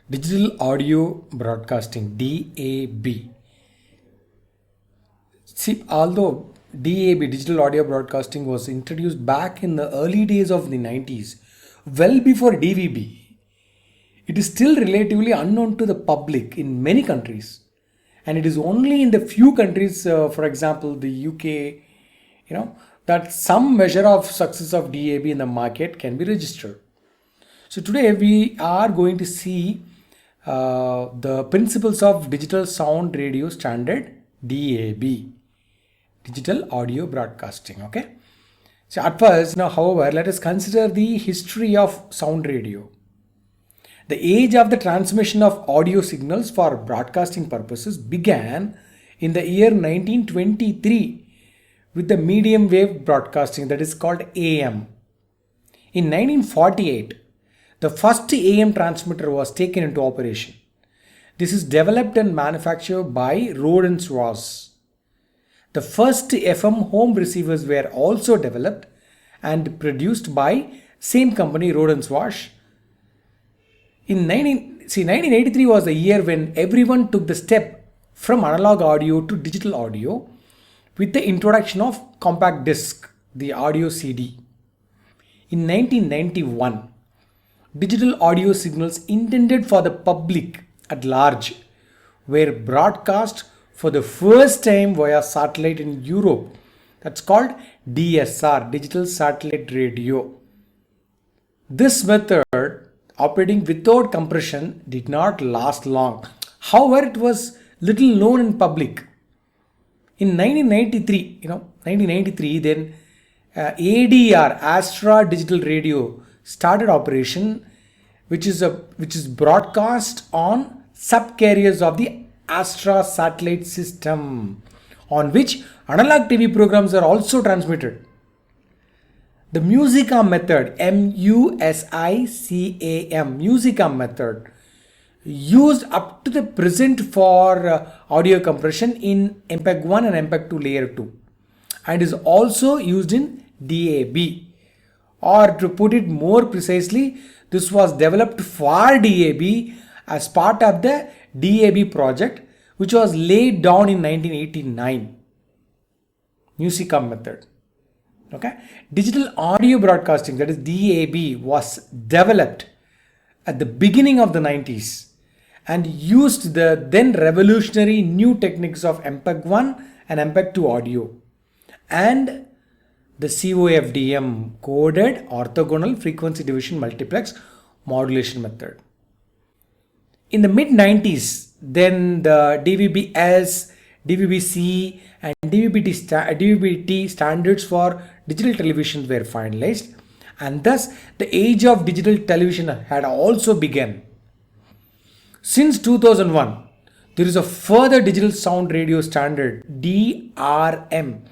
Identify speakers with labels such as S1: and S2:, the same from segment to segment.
S1: Digital Audio Broadcasting, DAB. See, although DAB, Digital Audio Broadcasting, was introduced back in the early days of the 90s, well before DVB, it is still relatively unknown to the public in many countries. And it is only in the few countries, for example, the UK, that some measure of success of DAB in the market can be registered. So today we are going to see the principles of digital sound radio standard, DAB, digital audio broadcasting. Okay. So at first, now, however, let us consider the history of sound radio. The age of the transmission of audio signals for broadcasting purposes began in the year 1923 with the medium wave broadcasting, that is called AM. In 1948, the first AM transmitter was taken into operation. This is developed and manufactured by Rohde & Schwarz. The first FM home receivers were also developed and produced by same company, Rohde & Schwarz. In 1983 was the year when everyone took the step from analog audio to digital audio with the introduction of compact disc, the audio CD. In 1991, digital audio signals intended for the public at large were broadcast for the first time via satellite in Europe. That's called DSR, Digital Satellite Radio. This method, operating without compression, did not last long. However, it was little known in public. In 1993, then ADR, Astra Digital Radio, started operation, which is broadcast on subcarriers of the Astra satellite system, on which analog TV programs are also transmitted. The Musicam method, Musicam method, used up to the present for audio compression in MPEG 1 and MPEG 2 layer 2, and is also used in DAB. Or to put it more precisely, this was developed for DAB as part of the DAB project, which was laid down in 1989. Musicam method. Okay. Digital audio broadcasting, that is DAB, was developed at the beginning of the 90s and used the then revolutionary new techniques of MPEG 1 and MPEG 2 audio and the COFDM, coded orthogonal frequency division multiplex modulation method. In the mid 90s, then the DVB-S, DVB-C and DVB-T standards for digital televisions were finalized, and thus the age of digital television had also begun. Since 2001, there is a further digital sound radio standard, DRM,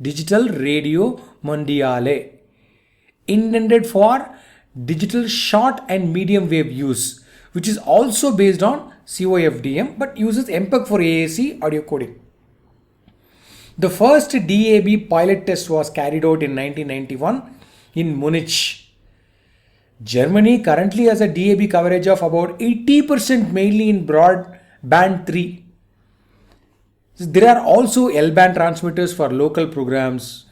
S1: Digital Radio Mondiale, intended for digital short and medium wave use, which is also based on COFDM but uses MPEG for AAC audio coding. The first DAB pilot test was carried out in 1991 in Munich. Germany currently has a DAB coverage of about 80%, mainly in broadband 3. There are also L-band transmitters for local programs.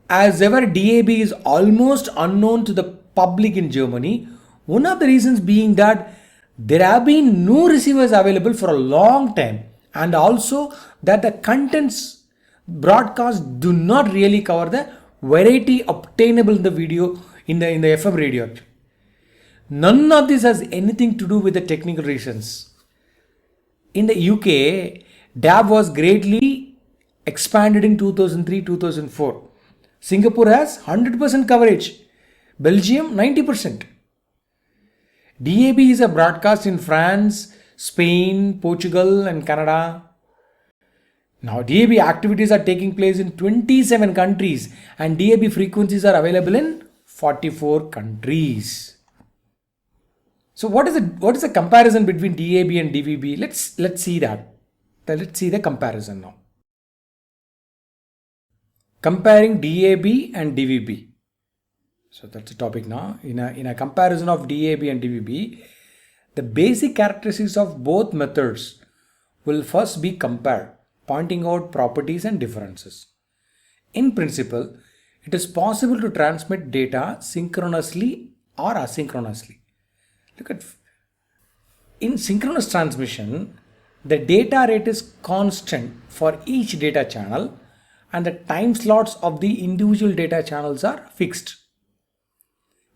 S1: As ever, DAB is almost unknown to the public in Germany. One of the reasons being that there have been no receivers available for a long time, and also that the contents broadcast do not really cover the variety obtainable in the video in the FM radio. None of this has anything to do with the technical reasons. In the UK, DAB was greatly expanded in 2003-2004. Singapore has 100% coverage. Belgium 90%. DAB is a broadcast in France, Spain, Portugal and Canada. Now DAB activities are taking place in 27 countries and DAB frequencies are available in 44 countries. So what is the comparison between DAB and DVB? Let's see that. Let's see the comparison now. Comparing DAB and DVB. So that's the topic now. In a comparison of DAB and DVB, The basic characteristics of both methods will first be compared, pointing out properties and differences. In principle, it is possible to transmit data synchronously or asynchronously. Look at in synchronous transmission, the data rate is constant for each data channel and the time slots of the individual data channels are fixed.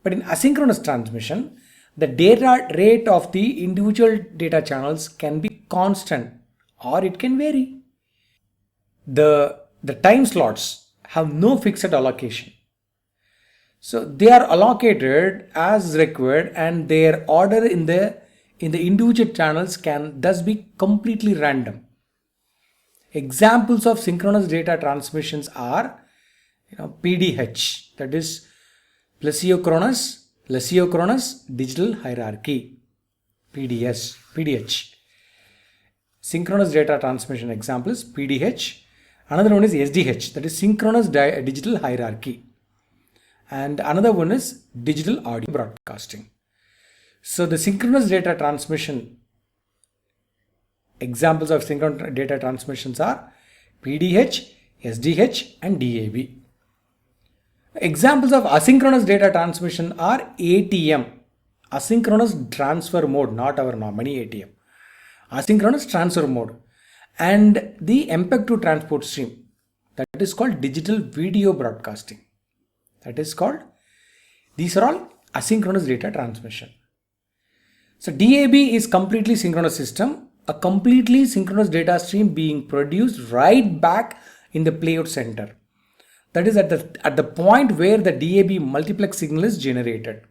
S1: But in asynchronous transmission, the data rate of the individual data channels can be constant or it can vary. The time slots have no fixed allocation. So they are allocated as required and their order in the individual channels can thus be completely random. Examples of synchronous data transmissions are PDH, that is plesiochronous digital hierarchy, PDH. Synchronous data transmission example is PDH. Another one is SDH, that is synchronous digital hierarchy. And another one is digital audio broadcasting. So the synchronous data transmission examples of synchronous data transmissions are PDH, SDH and DAB. Examples of asynchronous data transmission are ATM, asynchronous transfer mode, not our mini ATM, asynchronous transfer mode, and the MPEG-2 transport stream, that is called digital video broadcasting. These are all asynchronous data transmission. So DAB is completely synchronous system, a completely synchronous data stream being produced right back in the playout center. That is at the point where the DAB multiplex signal is generated.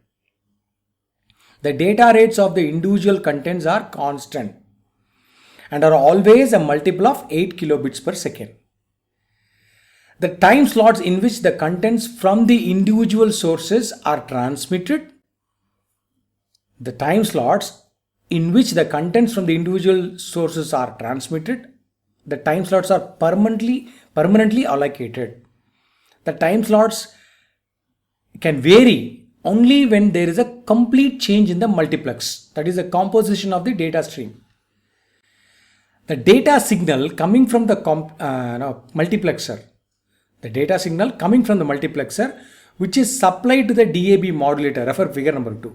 S1: The data rates of the individual contents are constant and are always a multiple of 8 kilobits per second. The time slots in which the contents from the individual sources are transmitted, the time slots in which the contents from the individual sources are transmitted, the time slots are permanently allocated. The time slots can vary only when there is a complete change in the multiplex, that is the composition of the data stream. The data signal coming from the multiplexer, which is supplied to the DAB modulator, refer figure number 2,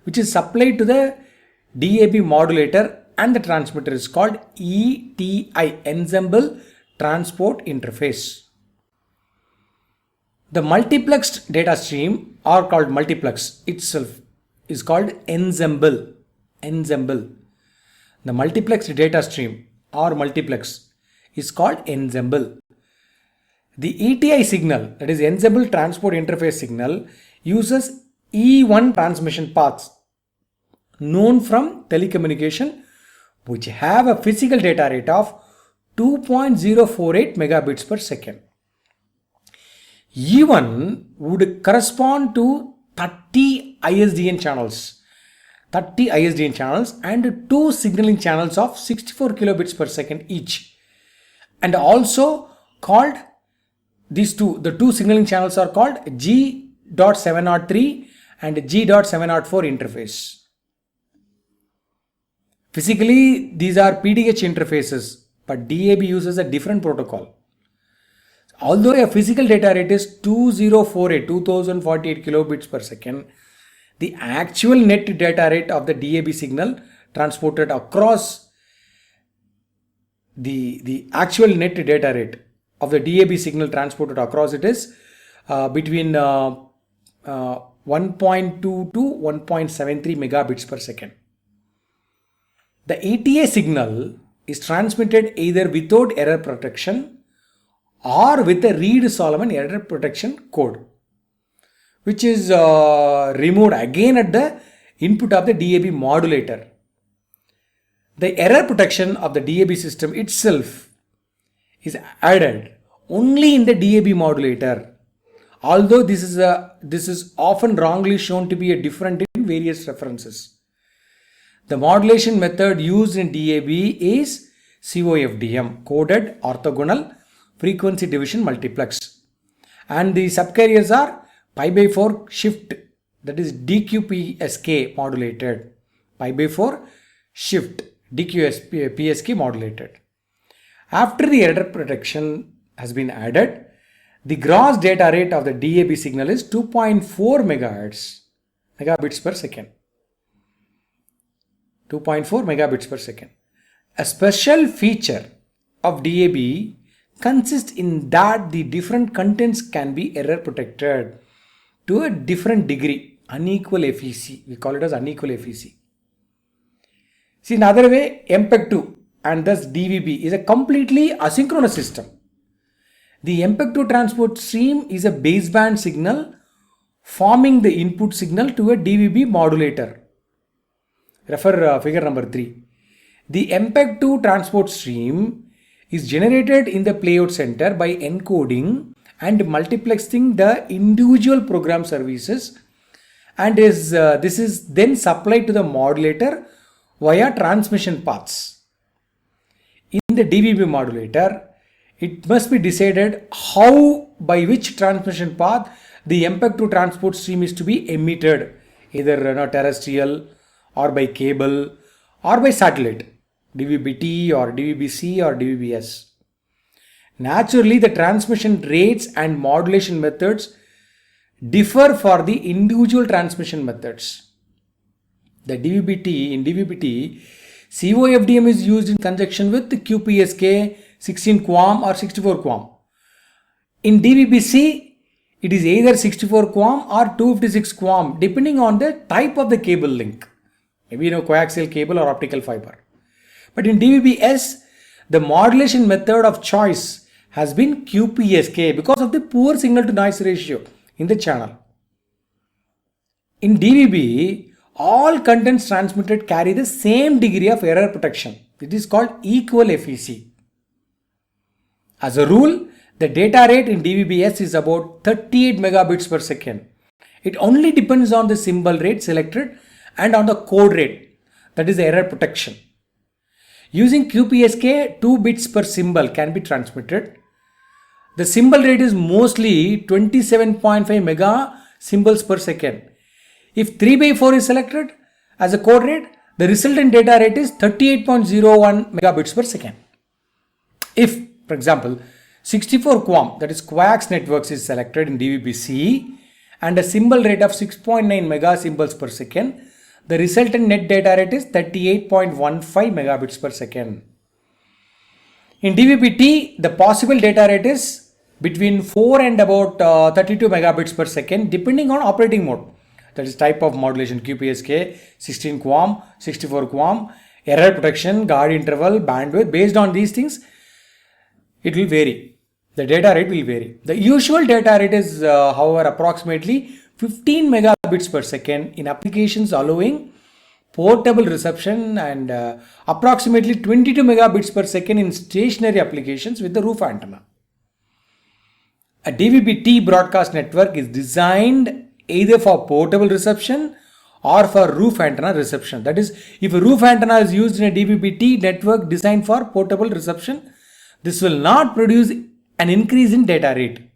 S1: which is supplied to the DAB modulator and the transmitter is called ETI, Ensemble Transport Interface. The multiplexed data stream, or called multiplex itself, is called ensemble. The multiplexed data stream or multiplex is called ensemble. The ETI signal, that is Ensemble Transport Interface signal, uses E1 transmission paths known from telecommunication, which have a physical data rate of 2.048 megabits per second. E1 would correspond to 30 ISDN channels and 2 signaling channels of 64 kilobits per second each, and also called the two signaling channels are called G.703 and G.704 interface. Physically, these are PDH interfaces, but DAB uses a different protocol. Although a physical data rate is 2048 kilobits per second, the actual net data rate of the DAB signal transported across the actual net data rate of the DAB signal transported across it is between 1.2 to 1.73 megabits per second. The ETA signal is transmitted either without error protection or with a Reed-Solomon error protection code, which is removed again at the input of the DAB modulator. The error protection of the DAB system itself is added only in the DAB modulator, although this is often wrongly shown to be a different in various references. The modulation method used in DAB is COFDM, coded orthogonal frequency division multiplex, and the subcarriers are pi by 4 shift, that is DQPSK modulated, pi by 4 shift DQPSK modulated. After the error protection has been added, the gross data rate of the DAB signal is 2.4 megabits per second. 2.4 megabits per second. A special feature of DAB consists in that the different contents can be error protected to a different degree, unequal FEC. We call it as unequal FEC. See, in another way, MPEG-2 and thus DVB is a completely asynchronous system. The MPEG-2 transport stream is a baseband signal forming the input signal to a DVB modulator. Refer figure number 3. The MPEG-2 transport stream is generated in the playout center by encoding and multiplexing the individual program services, and this is then supplied to the modulator via transmission paths. In the DVB modulator, it must be decided by which transmission path the MPEG-2 transport stream is to be emitted, either terrestrial or by cable or by satellite, DVB-T or DVB-C or DVB-S. Naturally, the transmission rates and modulation methods differ for the individual transmission methods. In DVB-T, COFDM is used in conjunction with the QPSK 16 QAM or 64 QAM. In DVB-C, it is either 64 QAM or 256 QAM depending on the type of the cable link. Maybe coaxial cable or optical fiber. But in DVB-S, the modulation method of choice has been QPSK because of the poor signal to noise ratio in the channel. In DVB, all contents transmitted carry the same degree of error protection. It is called equal FEC. As a rule, the data rate in DVB-S is about 38 megabits per second. It only depends on the symbol rate selected and on the code rate, that is the error protection. Using QPSK, 2 bits per symbol can be transmitted. The symbol rate is mostly 27.5 mega symbols per second. If 3 by 4 is selected as a code rate, the resultant data rate is 38.01 megabits per second. If, for example, 64 QAM, that is coax networks, is selected in DVB-C and a symbol rate of 6.9 mega symbols per second, the resultant net data rate is 38.15 megabits per second. In DVB-T, the possible data rate is between 4 and about 32 megabits per second depending on operating mode. That is type of modulation, QPSK, 16 QAM, 64 QAM, error protection, guard interval, bandwidth. Based on these things, it will vary. The data rate will vary. The usual data rate is, however, approximately 15 megabits per second in applications allowing portable reception and approximately 22 megabits per second in stationary applications with the roof antenna. A DVB-T broadcast network is designed either for portable reception or for roof antenna reception. That is, if a roof antenna is used in a DVB-T network designed for portable reception, this will not produce an increase in data rate.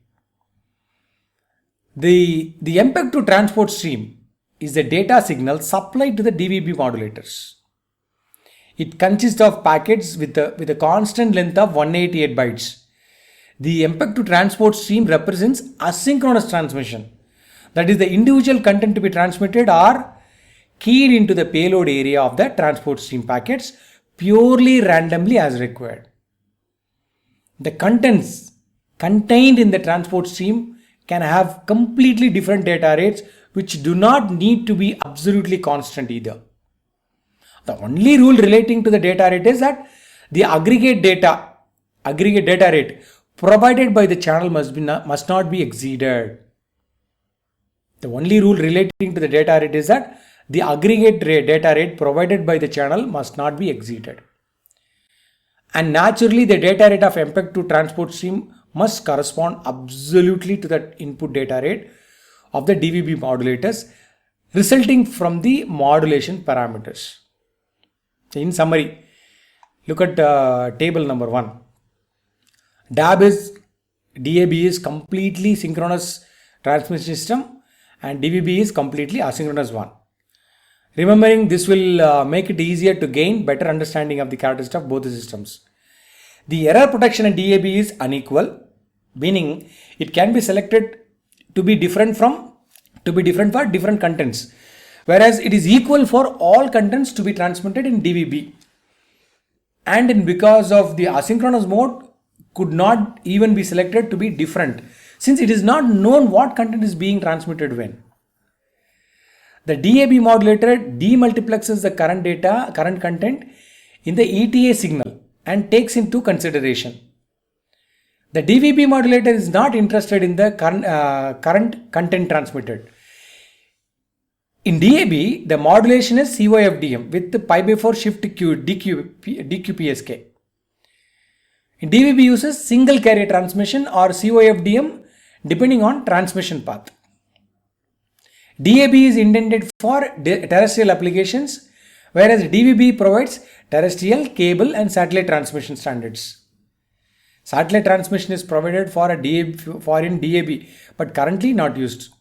S1: The MPEG-2 transport stream is the data signal supplied to the DVB modulators. It consists of packets with a constant length of 188 bytes. The MPEG-2 transport stream represents asynchronous transmission. That is, the individual content to be transmitted are keyed into the payload area of the transport stream packets purely randomly as required. The contents contained in the transport stream can have completely different data rates which do not need to be absolutely constant either. The only rule relating to the data rate is that the aggregate data rate provided by the channel must not be exceeded. The only rule relating to the data rate is that the aggregate data rate provided by the channel must not be exceeded. And naturally, the data rate of MPEG-2 transport stream must correspond absolutely to the input data rate of the DVB modulators resulting from the modulation parameters. So in summary, look at table number 1. DAB is completely synchronous transmission system and DVB is completely asynchronous one. Remembering this will make it easier to gain better understanding of the characteristics of both the systems. The error protection in DAB is unequal, meaning it can be selected to be different for different contents, whereas it is equal for all contents to be transmitted in DVB. And because of the asynchronous mode, could not even be selected to be different, since it is not known what content is being transmitted when. The DAB modulator demultiplexes the current content in the ETA signal and takes into consideration. The DVB modulator is not interested in the current content transmitted. In DAB, the modulation is COFDM with the pi/4 shift DQPSK. In DVB uses single carrier transmission or COFDM depending on transmission path. DAB is intended for terrestrial applications, whereas DVB provides terrestrial, cable and satellite transmission standards. Satellite transmission is provided for in DAB, but currently not used.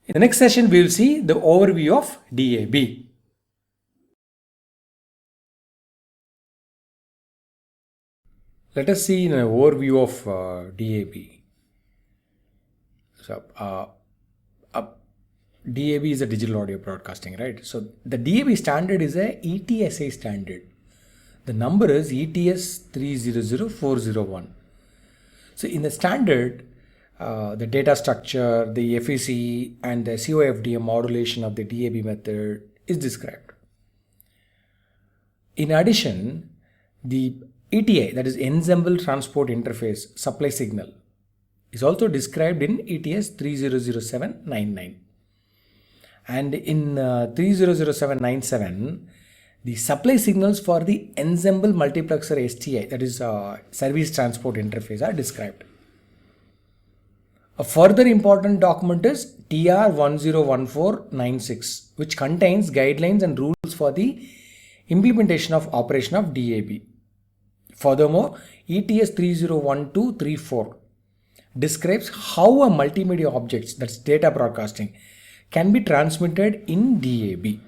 S1: In the next session, we will see the overview of DAB. Let us see an overview of DAB. So, DAB is a digital audio broadcasting, right? So, the DAB standard is a ETSI standard. The number is ETS 300401. So, in the standard, the data structure, the FEC and the COFDM modulation of the DAB method is described. In addition, the ETA, that is Ensemble Transport Interface supply signal, is also described in ETS 300799. And in 300797, the supply signals for the Ensemble Multiplexer STI, that is Service Transport Interface, are described. A further important document is TR 101496, which contains guidelines and rules for the implementation of operation of DAB. Furthermore, ETS 301234 describes how a multimedia objects, that's data broadcasting, can be transmitted in DAB.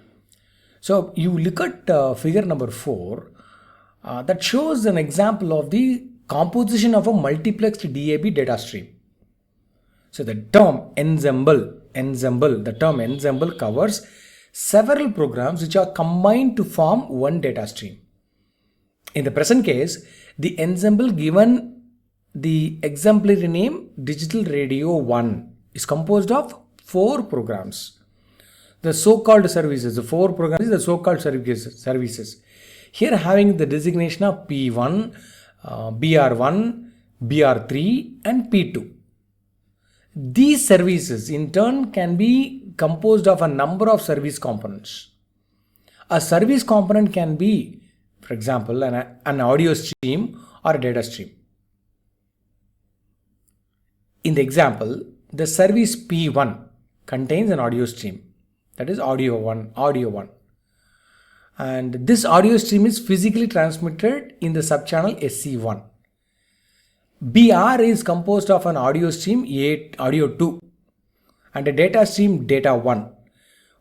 S1: So you look at figure number 4 that shows an example of the composition of a multiplexed DAB data stream. So the term ensemble covers several programs which are combined to form one data stream. In the present case, the ensemble given the exemplary name Digital Radio 1 is composed of 4 programs. The so-called services, the 4 programs, the so-called services. Here having the designation of P1, BR1, BR3 and P2. These services in turn can be composed of a number of service components. A service component can be, for example, an audio stream or a data stream. In the example, the service P1 contains an audio stream, that is audio 1. And this audio stream is physically transmitted in the subchannel SC1. BR is composed of an audio stream audio 2 and a data stream data 1,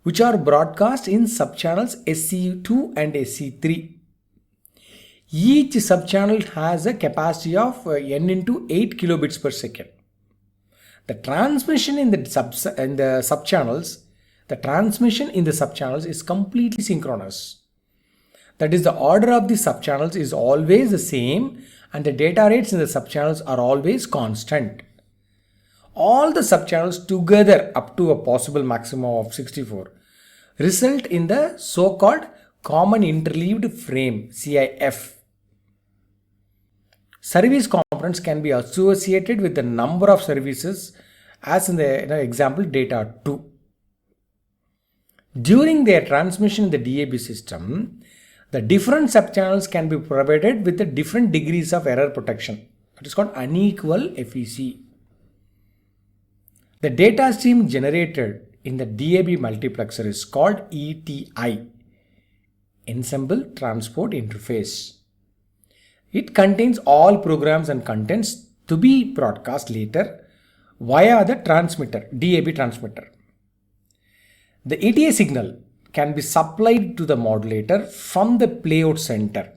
S1: which are broadcast in subchannels SC2 and SC3. Each subchannel has a capacity of n into 8 kilobits per second. The transmission in the subchannels is completely synchronous. That is, the order of the subchannels is always the same and the data rates in the subchannels are always constant. All the subchannels together up to a possible maximum of 64 result in the so-called Common Interleaved Frame CIF. Service components can be associated with the number of services as in the example data 2. During their transmission in the DAB system, the different subchannels can be provided with the different degrees of error protection. That is called unequal FEC. The data stream generated in the DAB multiplexer is called ETI, Ensemble Transport Interface. It contains all programs and contents to be broadcast later via the transmitter, DAB transmitter. The ETA signal can be supplied to the modulator from the playout center.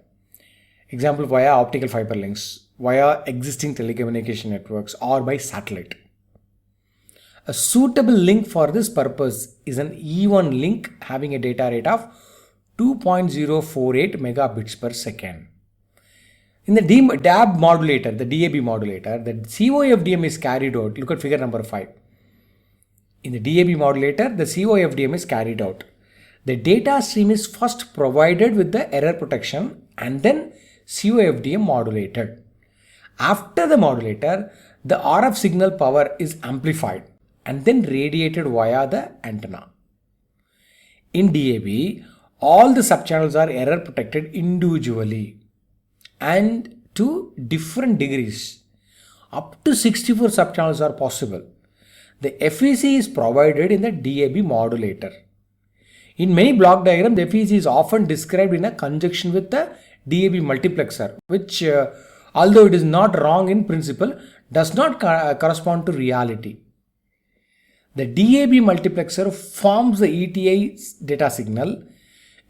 S1: Example, via optical fiber links, via existing telecommunication networks, or by satellite. A suitable link for this purpose is an E1 link having a data rate of 2.048 megabits per second. In the DAB modulator, the DAB modulator, the COFDM is carried out. Look at figure number 5. In the DAB modulator, the COFDM is carried out. The data stream is first provided with the error protection and then COFDM modulated. After the modulator, the RF signal power is amplified and then radiated via the antenna. In DAB, all the subchannels are error protected individually and to different degrees. Up to 64 subchannels are possible. The FEC is provided in the DAB modulator. In many block diagrams, the FEC is often described in a conjunction with the DAB multiplexer, which although it is not wrong in principle, does not correspond to reality. The DAB multiplexer forms the ETA data signal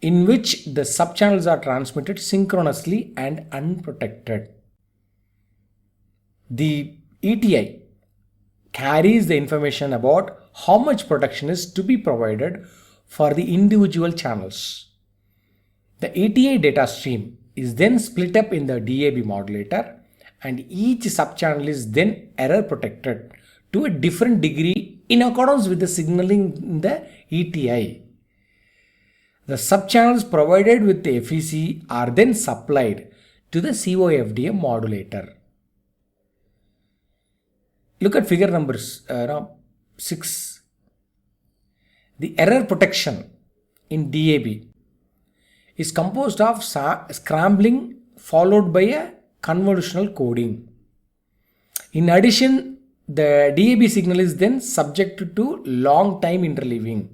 S1: in which the subchannels are transmitted synchronously and unprotected. The ETA carries the information about how much protection is to be provided for the individual channels. The ETA data stream is then split up in the DAB modulator and each subchannel is then error protected to a different degree in accordance with the signaling in the ETA. The subchannels provided with the FEC are then supplied to the COFDM modulator. Look at figure number 6. The error protection in DAB is composed of scrambling followed by a convolutional coding. In addition, the DAB signal is then subjected to long time interleaving.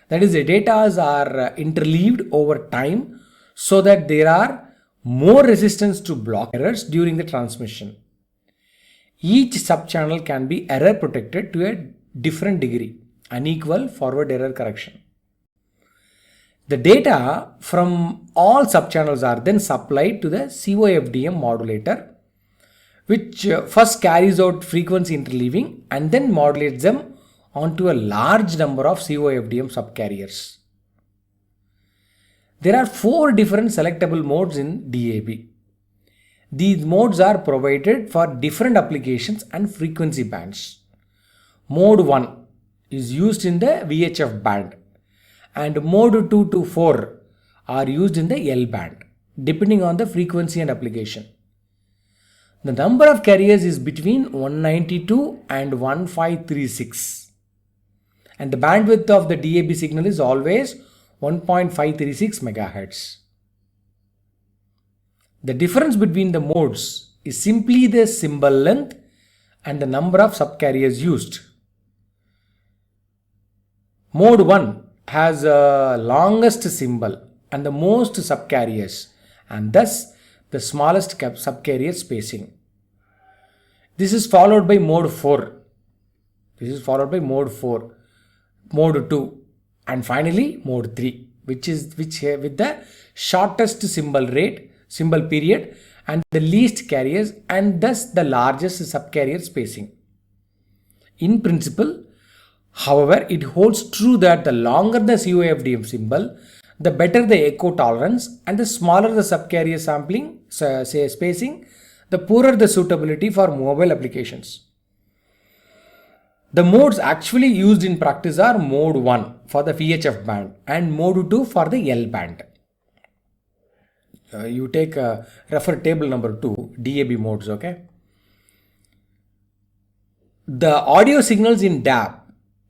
S1: That is, the data are interleaved over time so that there are more resistance to block errors during the transmission. Each subchannel can be error protected to a different degree, unequal forward error correction. The data from all subchannels are then supplied to the COFDM modulator, which first carries out frequency interleaving and then modulates them onto a large number of COFDM subcarriers. There are 4 different selectable modes in DAB. These modes are provided for different applications and frequency bands. Mode 1 is used in the VHF band and mode 2 to 4 are used in the L band depending on the frequency and application. The number of carriers is between 192 and 1536 and the bandwidth of the DAB signal is always 1.536 MHz. The difference between the modes is simply the symbol length and the number of subcarriers used. Mode 1 has a longest symbol and the most subcarriers and thus the smallest subcarrier spacing. This is followed by mode 4. Mode 2 and finally mode 3 which with the shortest symbol period and the least carriers and thus the largest subcarrier spacing. In principle, however, it holds true that the longer the COFDM symbol, the better the echo tolerance and the smaller the subcarrier spacing, the poorer the suitability for mobile applications. The modes actually used in practice are mode 1 for the VHF band and mode 2 for the L band. You take refer table number 2, DAB modes, okay? The audio signals in DAB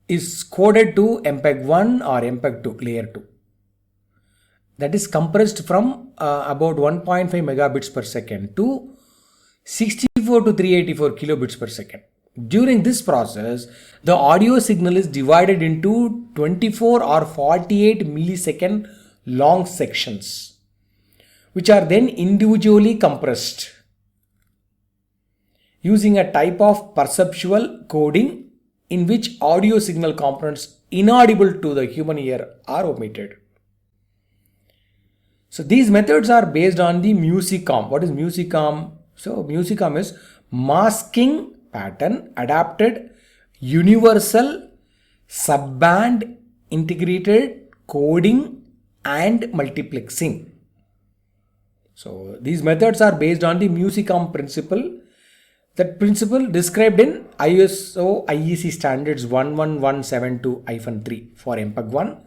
S1: is coded to MPEG-1 or MPEG-2 layer 2. That is compressed from about 1.5 megabits per second to 64 to 384 kilobits per second. During this process, the audio signal is divided into 24 or 48 millisecond long sections, which are then individually compressed using a type of perceptual coding in which audio signal components inaudible to the human ear are omitted. So these methods are based on the MUSICOM. What is MUSICOM? So MUSICOM is masking pattern adapted universal subband integrated coding and multiplexing. So these methods are based on the MUSICOM principle. That principle described in ISO IEC standards 11172-3 for MPEG-1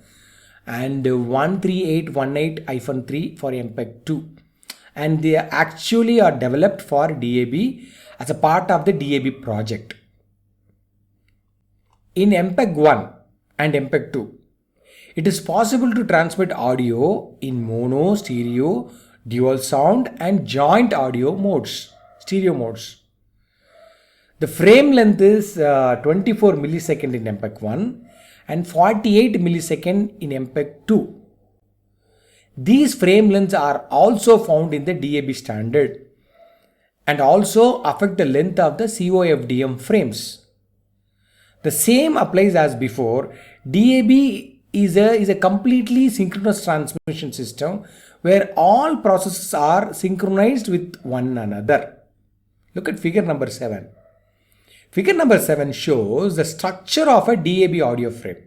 S1: and 13818-3 for MPEG-2. And they actually are developed for DAB as a part of the DAB project. In MPEG-1 and MPEG-2, it is possible to transmit audio in mono, stereo, dual sound and joint audio modes, stereo modes. The frame length is 24 millisecond in MPEG-1 and 48 millisecond in MPEG-2. These frame lengths are also found in the DAB standard and also affect the length of the COFDM frames. The same applies as before. DAB is a completely synchronous transmission system where all processes are synchronized with one another. Look at figure number 7. Figure number 7 shows the structure of a DAB audio frame.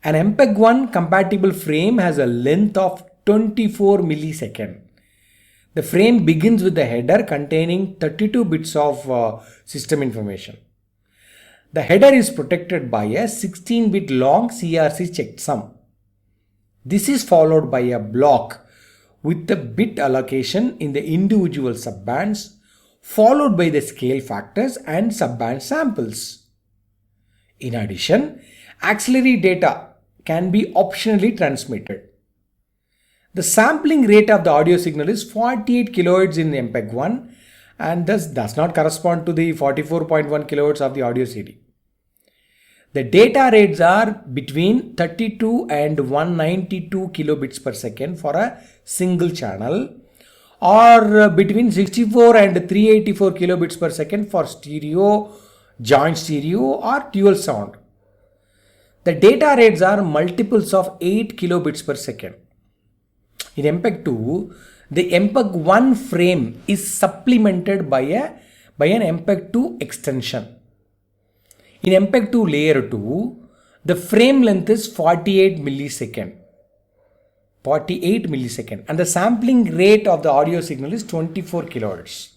S1: An MPEG-1 compatible frame has a length of 24 millisecond. The frame begins with the header containing 32 bits of system information. The header is protected by a 16-bit long CRC checksum. This is followed by a block with the bit allocation in the individual subbands, followed by the scale factors and subband samples. In addition, auxiliary data can be optionally transmitted. The sampling rate of the audio signal is 48 kHz in MPEG-1 and thus does not correspond to the 44.1 kHz of the audio CD. The data rates are between 32 and 192 kilobits per second for a single channel, or between 64 and 384 kilobits per second for stereo, joint stereo or dual sound. The data rates are multiples of 8 kilobits per second. In MPEG-2, the MPEG-1 frame is supplemented by an MPEG-2 extension. In MPEG-2 layer 2, the frame length is 48 millisecond and the sampling rate of the audio signal is 24 kHz.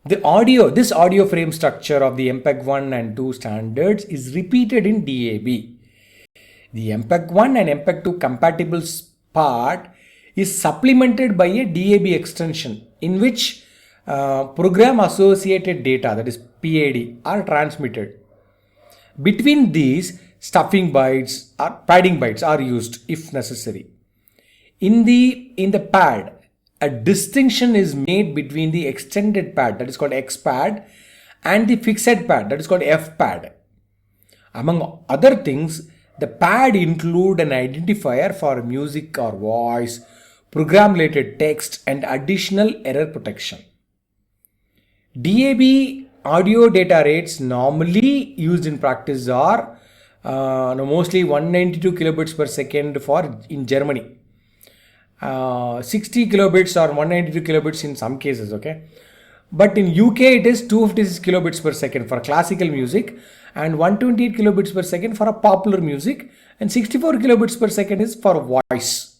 S1: This audio frame structure of the MPEG-1 and 2 standards is repeated in DAB. The MPEG-1 and MPEG-2 compatible part is supplemented by a DAB extension in which program associated data, that is PAD, are transmitted. Between these, stuffing bytes or padding bytes are used if necessary. In the pad, a distinction is made between the extended pad, that is called XPAD, and the fixed pad, that is called FPAD. Among other things, the pad include an identifier for music or voice, program related text and additional error protection. DAB audio data rates normally used in practice are mostly 192 kilobits per second in Germany, 60 kilobits or 192 kilobits in some cases, okay. But in UK it is 256 kilobits per second for classical music and 128 kilobits per second for a popular music and 64 kilobits per second is for voice.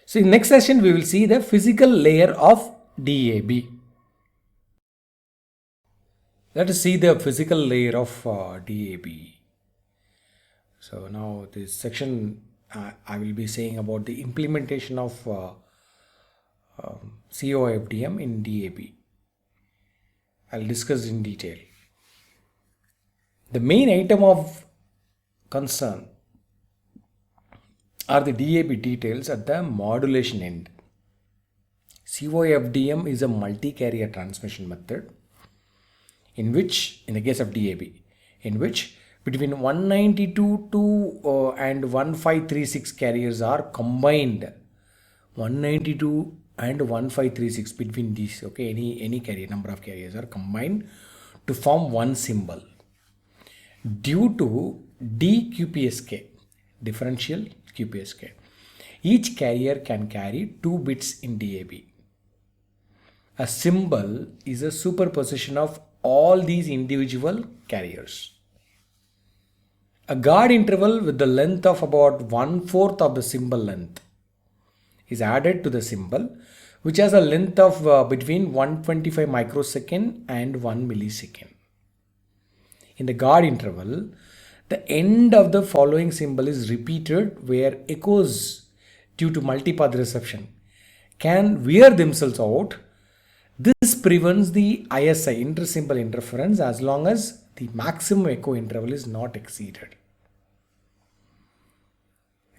S1: So in next session we will see the physical layer of DAB. Let us see the physical layer of DAB. So now this section I will be saying about the implementation of COFDM in DAB. I'll discuss in detail. The main item of concern are the DAB details at the modulation end. COFDM is a multi-carrier transmission method in which, in the case of DAB, in which between 192 and 1536 carriers are combined. 192 and 1536 between these, okay, any carrier, number of carriers are combined to form one symbol. Due to DQPSK, differential QPSK, each carrier can carry 2 bits in DAB. A symbol is a superposition of all these individual carriers. A guard interval with the length of about 1/4 of the symbol length is added to the symbol, which has a length of between 125 microsecond and 1 millisecond. In the guard interval, the end of the following symbol is repeated where echoes due to multipath reception can wear themselves out. This prevents the ISI, inter-symbol interference, as long as the maximum echo interval is not exceeded.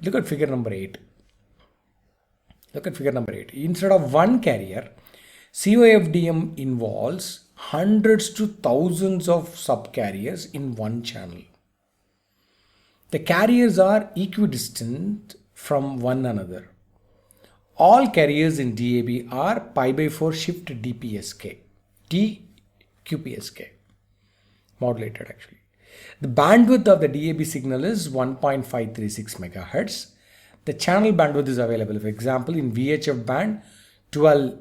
S1: Look at figure number 8. Look at figure number 8. Instead of one carrier, COFDM involves hundreds to thousands of subcarriers in one channel. The carriers are equidistant from one another. All carriers in DAB are pi/4 shift DQPSK, modulated actually. The bandwidth of the DAB signal is 1.536 MHz. The channel bandwidth is available. For example, in VHF band 12,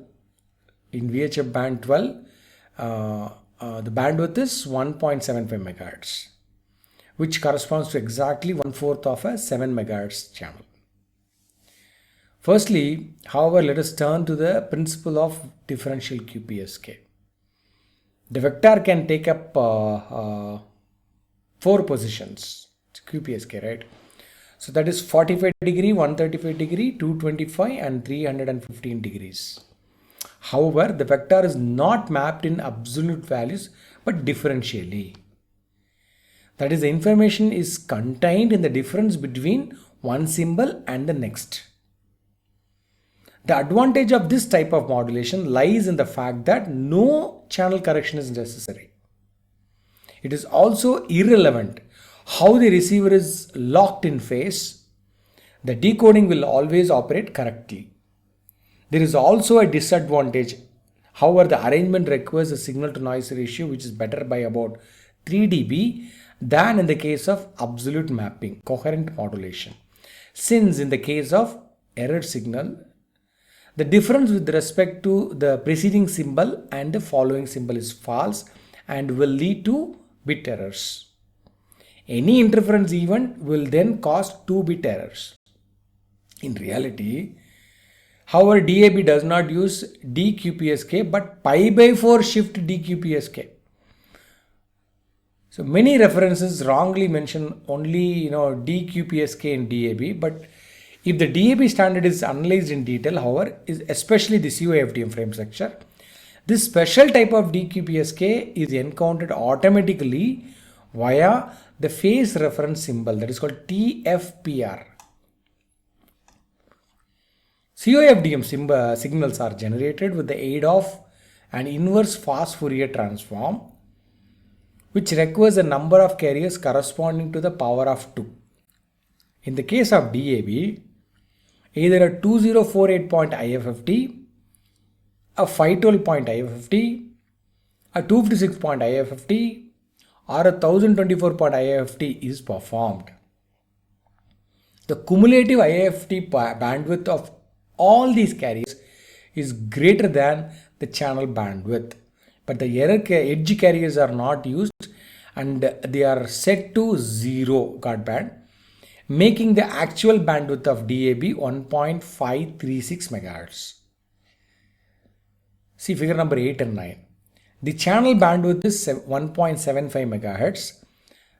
S1: the bandwidth is 1.75 MHz, which corresponds to exactly 1/4 of a 7 MHz channel. Firstly, however, let us turn to the principle of differential QPSK. The vector can take up 4 positions. It's QPSK, right? So that is 45 degree, 135 degree, 225 and 315 degrees. However, the vector is not mapped in absolute values but differentially. That is, the information is contained in the difference between one symbol and the next. The advantage of this type of modulation lies in the fact that no channel correction is necessary. It is also irrelevant how the receiver is locked in phase. The decoding will always operate correctly. There is also a disadvantage. However, the arrangement requires a signal to noise ratio which is better by about 3 dB than in the case of absolute mapping, coherent modulation. Since in the case of error signal, the difference with respect to the preceding symbol and the following symbol is false and will lead to bit errors. Any interference event will then cause 2-bit errors. In reality, however, DAB does not use DQPSK but pi/4 shift DQPSK. So many references wrongly mention only DQPSK in DAB, but if the DAB standard is analyzed in detail, however, especially the COFDM frame structure, this special type of DQPSK is encountered automatically via the phase reference symbol, that is called TFPR. COFDM signals are generated with the aid of an inverse fast Fourier transform, which requires a number of carriers corresponding to the power of 2. In the case of DAB, either a 2048 point IFFT, a 512 point IFFT, a 256 point IFFT, or a 1024 point IFFT is performed. The cumulative IFFT bandwidth of all these carriers is greater than the channel bandwidth, but the edge carriers are not used and they are set to 0 guard band, making the actual bandwidth of DAB 1.536 MHz. See figure number 8 and 9. The channel bandwidth is 1.75 MHz.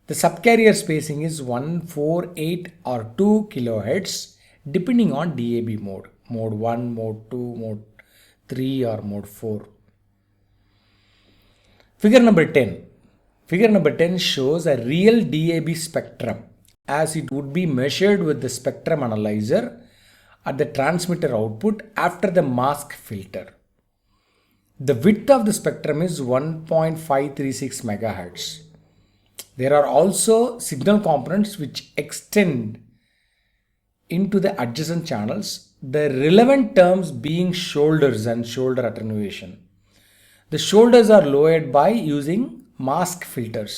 S1: The subcarrier spacing is 148 or 2 kHz depending on DAB mode. Mode 1, Mode 2, Mode 3 or Mode 4. Figure number 10. Figure number 10 shows a real DAB spectrum as it would be measured with the spectrum analyzer at the transmitter output after the mask filter. The width of the spectrum is 1.536 MHz. There are also signal components which extend into the adjacent channels, the relevant terms being shoulders and shoulder attenuation. The shoulders are lowered by using mask filters.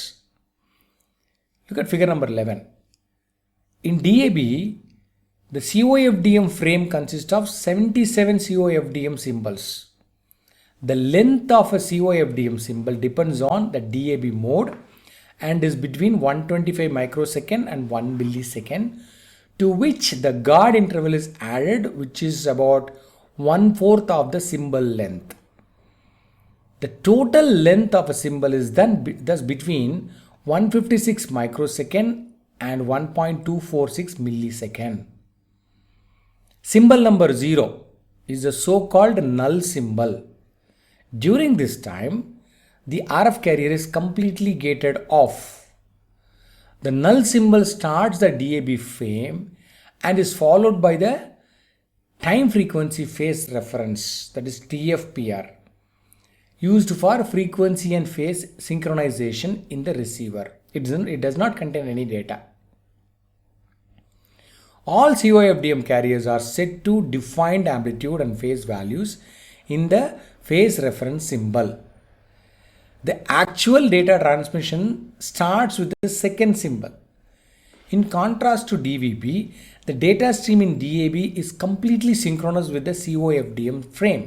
S1: Look at figure number 11. In DAB, the COFDM frame consists of 77 COFDM symbols. The length of a COFDM symbol depends on the DAB mode and is between 125 microsecond and 1 millisecond, to which the guard interval is added, which is about 1/4 of the symbol length. The total length of a symbol is thus between 156 microsecond and 1.246 millisecond. Symbol number 0 is a so-called null symbol. During this time, the RF carrier is completely gated off. The null symbol starts the DAB frame and is followed by the time frequency phase reference, that is TFPR, used for frequency and phase synchronization in the receiver. It does not contain any data. All COFDM carriers are set to defined amplitude and phase values in the phase reference symbol. The actual data transmission starts with the second symbol. In contrast to DVB, the data stream in DAB is completely synchronous with the COFDM frame.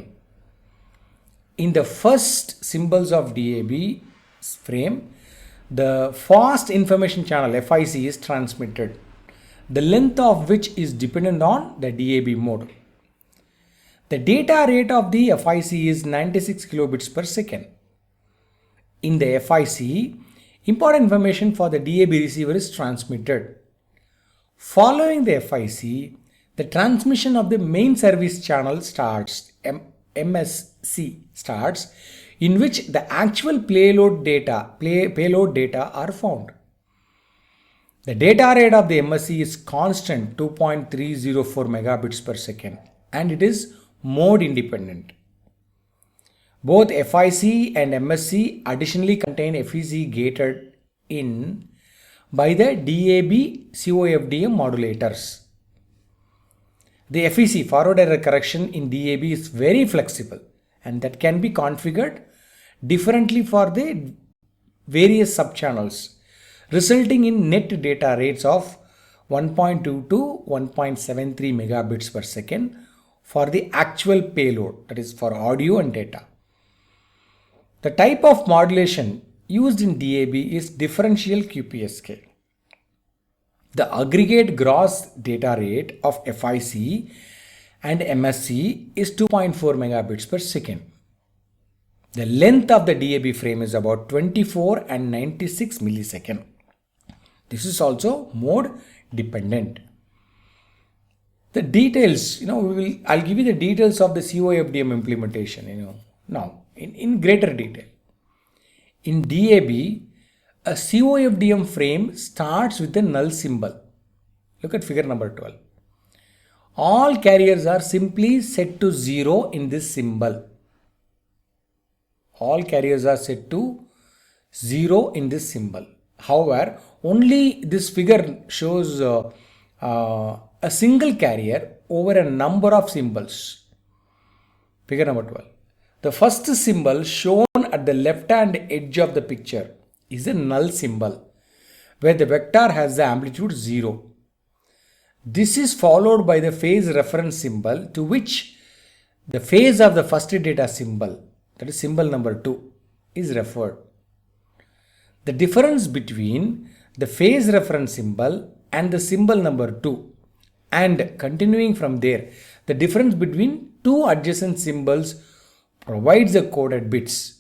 S1: In the first symbols of DAB frame, the fast information channel FIC is transmitted, the length of which is dependent on the DAB mode. The data rate of the FIC is 96 kilobits per second. In the FIC, important information for the DAB receiver is transmitted. Following the FIC, the transmission of the main service channel starts, MSC starts, in which the actual payload data are found. The data rate of the MSC is constant 2.304 megabits per second, and it is mode independent. Both FIC and MSC additionally contain FEC gated in by the DAB COFDM modulators. The FEC, forward error correction, in DAB is very flexible, and that can be configured differently for the various subchannels, resulting in net data rates of 1.2 to 1.73 megabits per second for the actual payload, that is for audio and data. The type of modulation used in DAB is differential QPSK. The aggregate gross data rate of FIC and MSC is 2.4 megabits per second. The length of the DAB frame is about 24 and 96 millisecond. This is also mode dependent. The details, I'll give you the details of the COFDM implementation, now in greater detail. In DAB, a COFDM frame starts with the null symbol. Look at figure number 12. All carriers are simply set to 0 in this symbol. All carriers are set to 0 in this symbol. However, only this figure shows a single carrier over a number of symbols. Figure number 12. The first symbol shown at the left hand edge of the picture is a null symbol where the vector has the amplitude 0. This is followed by the phase reference symbol, to which the phase of the first data symbol, that is symbol number 2, is referred. The difference between the phase reference symbol and the symbol number 2, and continuing from there, the difference between two adjacent symbols provides the coded bits.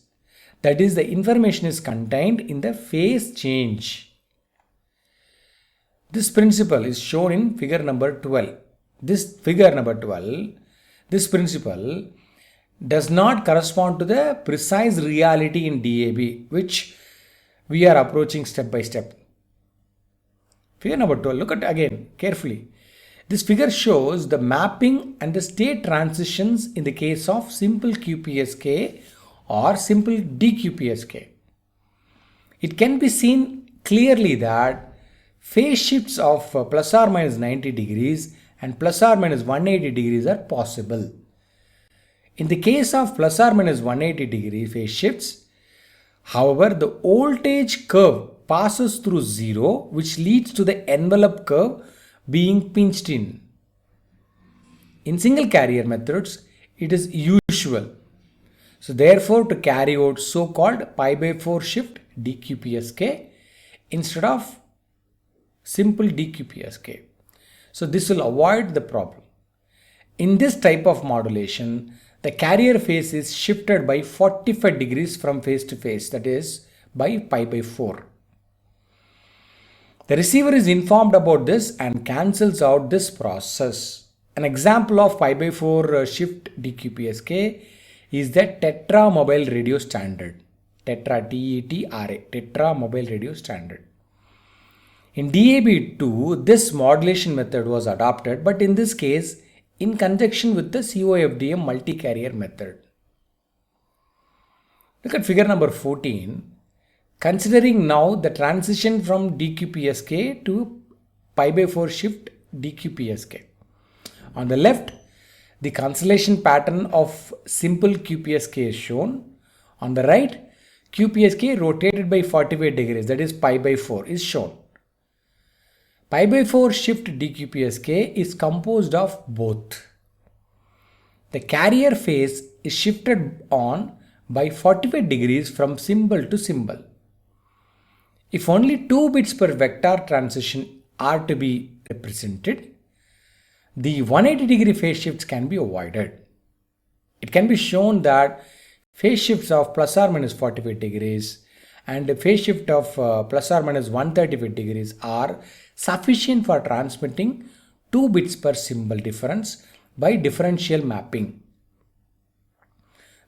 S1: That is, the information is contained in the phase change. This principle is shown in figure number 12. This principle does not correspond to the precise reality in DAB, which we are approaching step by step. Figure number 12, look at again carefully. This figure shows the mapping and the state transitions in the case of simple QPSK or simple DQPSK. It can be seen clearly that phase shifts of plus or minus 90 degrees and plus or minus 180 degrees are possible. In the case of plus or minus 180 degree phase shifts, However, the voltage curve passes through 0, which leads to the envelope curve being pinched in. In single carrier methods, it is usual. So therefore, to carry out so-called pi by 4 shift DQPSK instead of simple DQPSK. So this will avoid the problem. In this type of modulation, the carrier phase is shifted by 45 degrees from phase to phase, that is by pi by 4. The receiver is informed about this and cancels out this process. An example of pi by 4 shift DQPSK is the Tetra Mobile Radio Standard. Tetra, T-E-T-R-A, Tetra Mobile Radio Standard. In DAB2, this modulation method was adopted, but in this case, in conjunction with the COFDM multi-carrier method. Look at figure number 14. Considering now the transition from DQPSK to pi by 4 shift DQPSK. On the left, the cancellation pattern of simple QPSK is shown. On the right, QPSK rotated by 45 degrees, that is pi by 4, is shown. Pi by 4 shift DQPSK is composed of both. The carrier phase is shifted on by 45 degrees from symbol to symbol. If only 2 bits per vector transition are to be represented, the 180 degree phase shifts can be avoided. It can be shown that phase shifts of plus or minus 45 degrees and a phase shift of plus or minus 135 degrees are sufficient for transmitting 2 bits per symbol difference by differential mapping.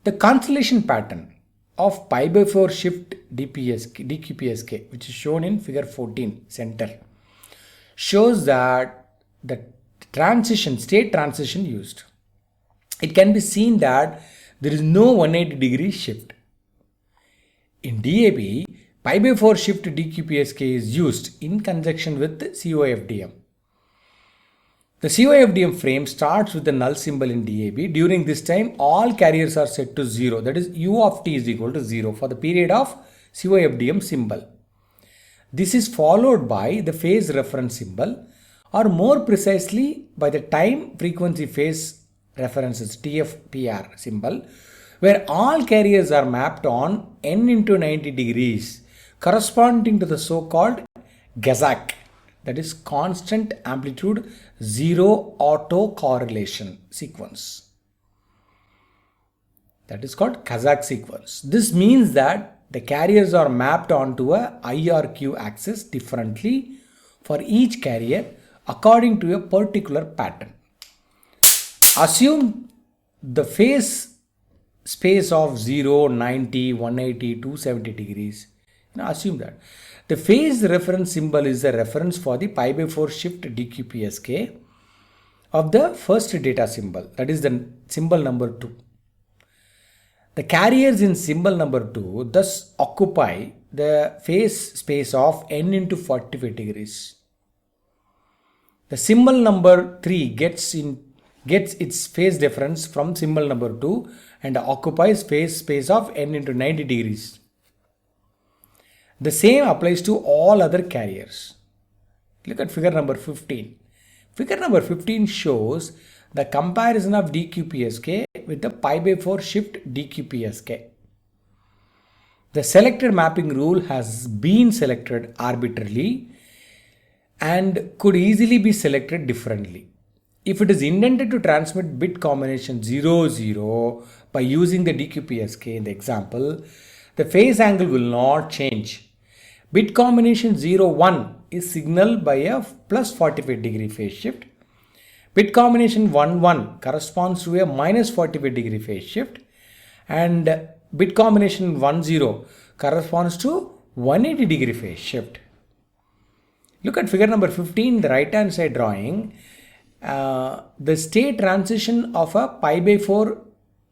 S1: The cancellation pattern of pi by 4 shift DQPSK, which is shown in figure 14 center, shows that the state transition used. It can be seen that there is no 180 degree shift. In DAB, pi by 4 shift DQPSK is used in conjunction with COFDM. The COFDM frame starts with the null symbol in DAB. During this time, all carriers are set to 0, that is U of t is equal to 0 for the period of COFDM symbol. This is followed by the phase reference symbol, or more precisely by the time frequency phase references TFPR symbol, where all carriers are mapped on n into 90 degrees corresponding to the so-called Kazakh, that is constant amplitude zero autocorrelation sequence. That is called Kazakh sequence. This means that the carriers are mapped onto a IRQ axis differently for each carrier according to a particular pattern. Assume the phase space of 0, 90, 180, 270 degrees. Assume that. The phase reference symbol is the reference for the pi by 4 shift DQPSK of the first data symbol, that is the symbol number 2. The carriers in symbol number 2 thus occupy the phase space of n into 45 degrees. The symbol number 3 gets its phase difference from symbol number 2 and occupies phase space of n into 90 degrees. The same applies to all other carriers. Look at figure number 15. Figure number 15 shows the comparison of DQPSK with the pi by 4 shift DQPSK. The selected mapping rule has been selected arbitrarily and could easily be selected differently. If it is intended to transmit bit combination 00 by using the DQPSK in the example, the phase angle will not change. Bit combination 01 is signaled by a plus 45 degree phase shift. Bit combination 11 corresponds to a minus 45 degree phase shift, and bit combination 10 corresponds to 180 degree phase shift. Look at figure number 15, the right hand side drawing. The state transition of a pi by 4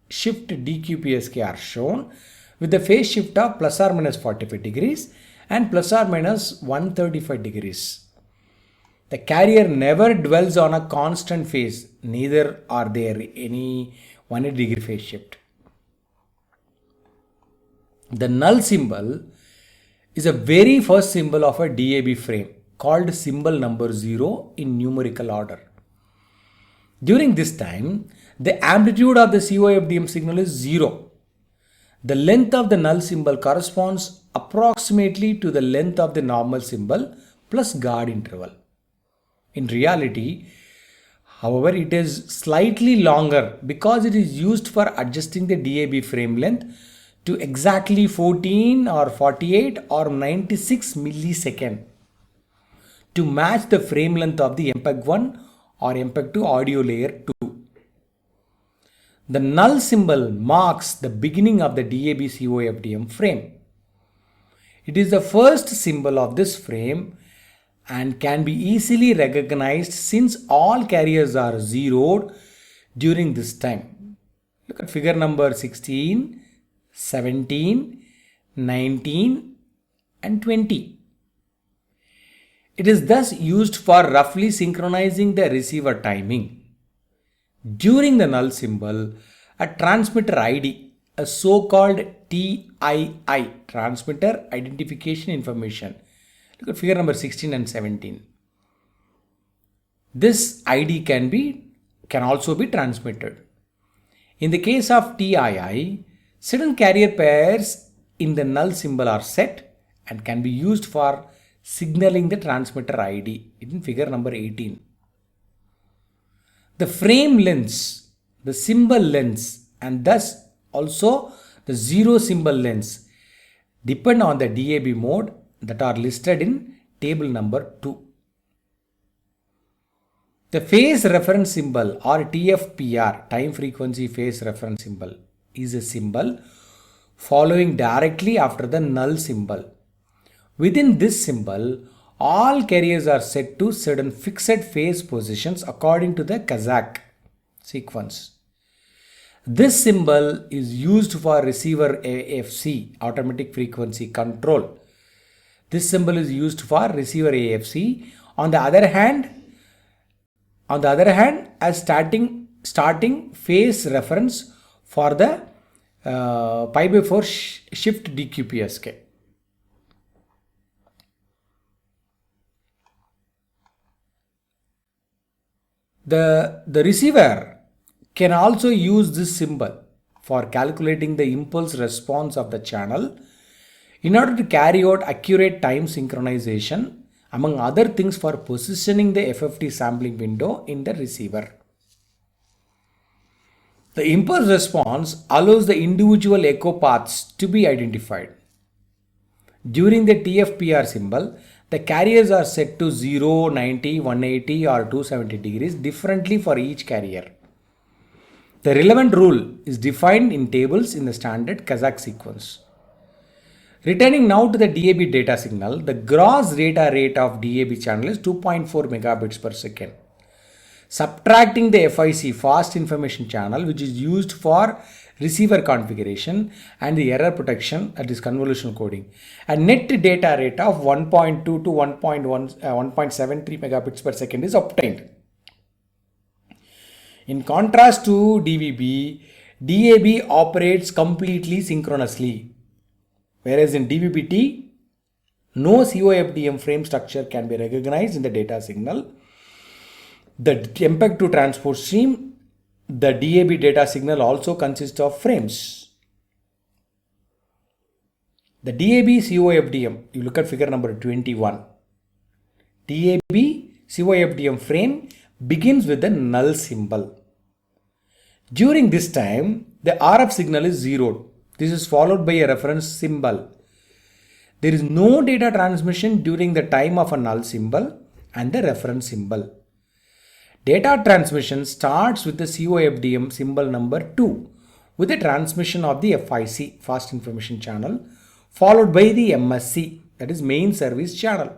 S1: shift DQPSK are shown with the phase shift of plus or minus 45 degrees and plus or minus 135 degrees. The carrier never dwells on a constant phase, neither are there any 180 degree phase shift. The null symbol is a very first symbol of a DAB frame called symbol number 0 in numerical order. During this time, the amplitude of the COFDM signal is 0. The length of the null symbol corresponds approximately to the length of the normal symbol plus guard interval. In reality, however, it is slightly longer because it is used for adjusting the DAB frame length to exactly 14 or 48 or 96 millisecond to match the frame length of the MPEG-1 or MPEG-2 audio layer 2. The null symbol marks the beginning of the DAB COFDM frame. It is the first symbol of this frame and can be easily recognized since all carriers are zeroed during this time. Look at figure number 16, 17, 19 and 20. It is thus used for roughly synchronizing the receiver timing. During the null symbol, a transmitter ID, a so-called TII, transmitter identification information. Look at figure number 16 and 17. This ID can also be transmitted. In the case of TII, certain carrier pairs in the null symbol are set and can be used for signaling the transmitter ID in figure number 18. The frame lengths, the symbol lengths and thus also the zero symbol lengths depend on the DAB mode that are listed in table number 2. The phase reference symbol or TFPR, time frequency phase reference symbol, is a symbol following directly after the null symbol. Within this symbol, all carriers are set to certain fixed phase positions according to the Kazakh sequence. This symbol is used for receiver AFC, automatic frequency control. This symbol is used for receiver AFC. On the other hand, as starting phase reference for the pi by 4 shift DQPSK. The receiver can also use this symbol for calculating the impulse response of the channel in order to carry out accurate time synchronization, among other things for positioning the FFT sampling window in the receiver. The impulse response allows the individual echo paths to be identified. During the TFPR symbol, the carriers are set to 0, 90, 180 or 270 degrees differently for each carrier. The relevant rule is defined in tables in the standard Kazakh sequence. Returning now to the DAB data signal, the gross data rate of DAB channel is 2.4 megabits per second. Subtracting the FIC, fast information channel, which is used for receiver configuration and the error protection, that is convolutional coding, a net data rate of 1.2 to 1.73 megabits per second is obtained. In contrast to DVB, DAB operates completely synchronously, whereas in DVB-T, no COFDM frame structure can be recognized in the data signal. The MPEG-2 transport stream, the DAB data signal also consists of frames. The DAB COFDM, you look at figure number 21. DAB COFDM frame begins with the null symbol. During this time, the RF signal is zeroed. This is followed by a reference symbol. There is no data transmission during the time of a null symbol and the reference symbol. Data transmission starts with the COFDM symbol number 2 with the transmission of the FIC, fast information channel, followed by the MSC, that is main service channel.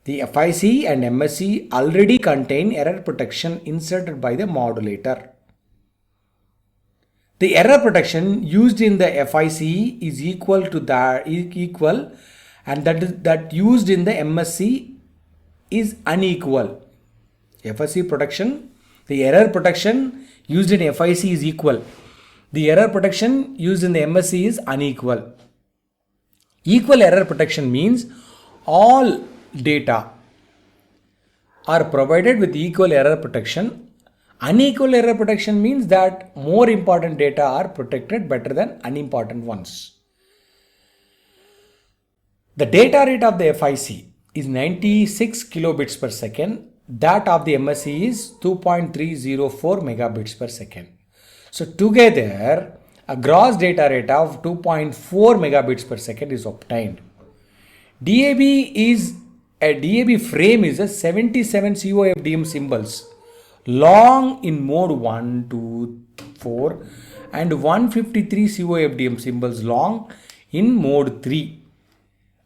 S1: The FIC and MSC already contain error protection inserted by the modulator. The error protection used in the FIC is equal and that used in the MSC is unequal. FIC protection, the error protection used in FIC is equal. The error protection used in the MSE is unequal. Equal error protection means all data are provided with equal error protection. Unequal error protection means that more important data are protected better than unimportant ones. The data rate of the FIC is 96 kilobits per second. That of the MSE is 2.304 megabits per second. So together, a gross data rate of 2.4 megabits per second is obtained. A DAB frame is a 77 COFDM symbols long in mode 1, 2, 4 and 153 COFDM symbols long in mode 3.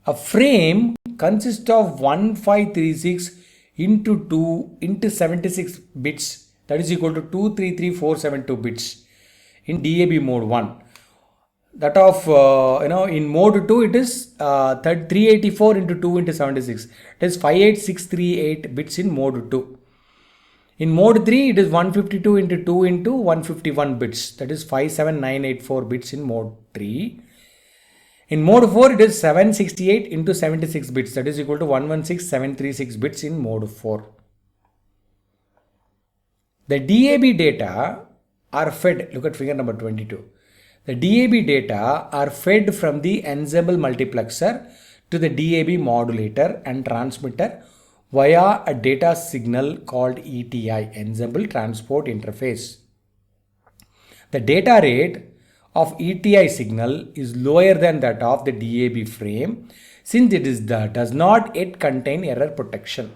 S1: A frame consists of 1536 into 2 into 76 bits, that is equal to 233472 bits in DAB mode 1. That of in mode 2 it is 384 into 2 into 76, it is 58638 bits in mode 2. In mode 3 it is 152 into 2 into 151 bits, that is 57984 bits in mode 3. In mode 4 it is 768 into 76 bits, that is equal to 116736 bits in mode 4. The DAB data are fed, look at figure number 22. The DAB data are fed from the ensemble multiplexer to the DAB modulator and transmitter via a data signal called ETI, Ensemble Transport Interface. The data rate of ETI signal is lower than that of the DAB frame since it does not yet contain error protection.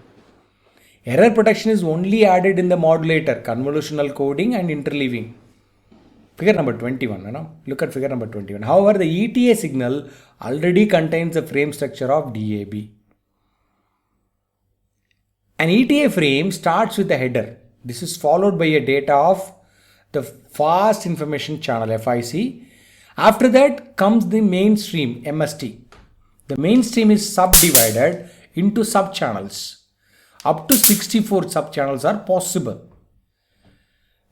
S1: Error protection is only added in the modulator, convolutional coding and interleaving. Figure number 21. Look at figure number 21. However, the ETA signal already contains the frame structure of DAB. An ETA frame starts with a header. This is followed by a data of the fast information channel FIC. After that comes the mainstream MST. The mainstream is subdivided into subchannels. Up to 64 subchannels are possible.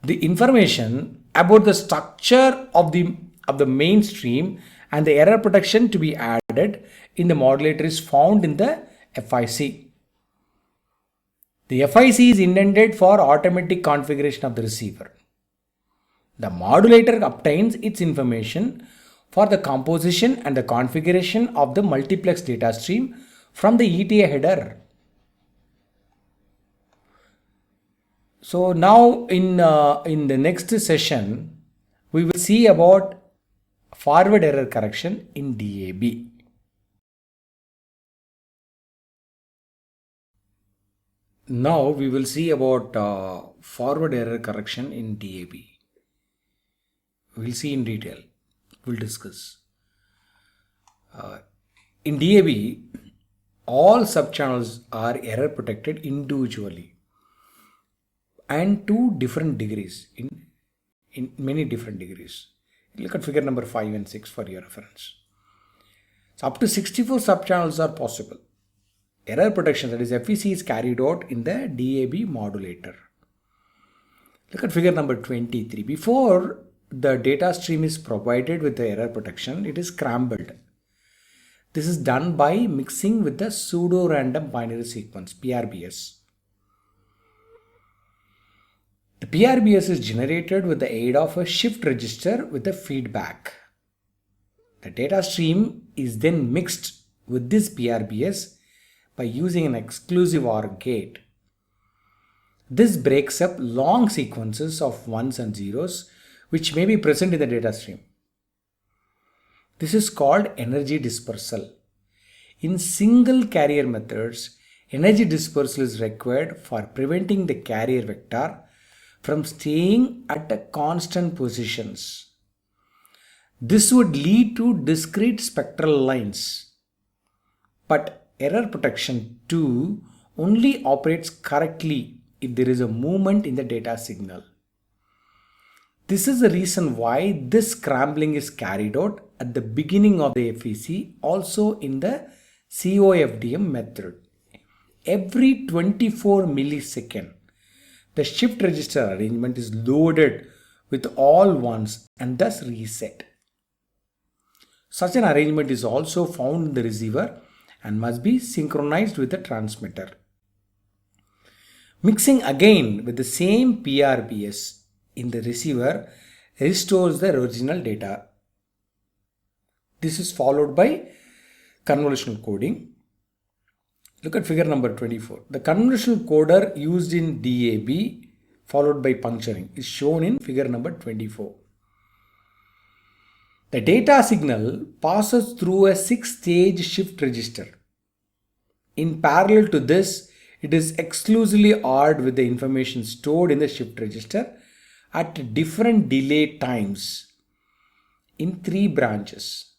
S1: The information about the structure of the mainstream and the error protection to be added in the modulator is found in the FIC. The FIC is intended for automatic configuration of the receiver. The modulator obtains its information for the composition and the configuration of the multiplex data stream from the ETA header. So now in the next session, we will see about forward error correction in DAB. Now we will see about forward error correction in DAB. We will see in detail. We will discuss. In DAB, all subchannels are error protected individually and to different degrees, in many different degrees. Look at figure number 5 and 6 for your reference. So up to 64 subchannels are possible. Error protection, that is FEC, is carried out in the DAB modulator. Look at figure number 23. Before the data stream is provided with the error protection, it is scrambled. This is done by mixing with the pseudo-random binary sequence, PRBS. The PRBS is generated with the aid of a shift register with a feedback. The data stream is then mixed with this PRBS by using an exclusive OR gate. This breaks up long sequences of ones and zeros which may be present in the data stream. This is called energy dispersal. In single carrier methods, energy dispersal is required for preventing the carrier vector from staying at a constant positions. This would lead to discrete spectral lines. But error protection too only operates correctly if there is a movement in the data signal. This is the reason why this scrambling is carried out at the beginning of the FEC, also in the COFDM method. Every 24 milliseconds, the shift register arrangement is loaded with all ones and thus reset. Such an arrangement is also found in the receiver and must be synchronized with the transmitter. Mixing again with the same PRBS in the receiver restores the original data. This is followed by convolutional coding. Look at figure number 24. The convolutional coder used in DAB followed by puncturing is shown in figure number 24. The data signal passes through a 6-stage shift register. In parallel to this, it is exclusively ORed with the information stored in the shift register at different delay times in 3 branches.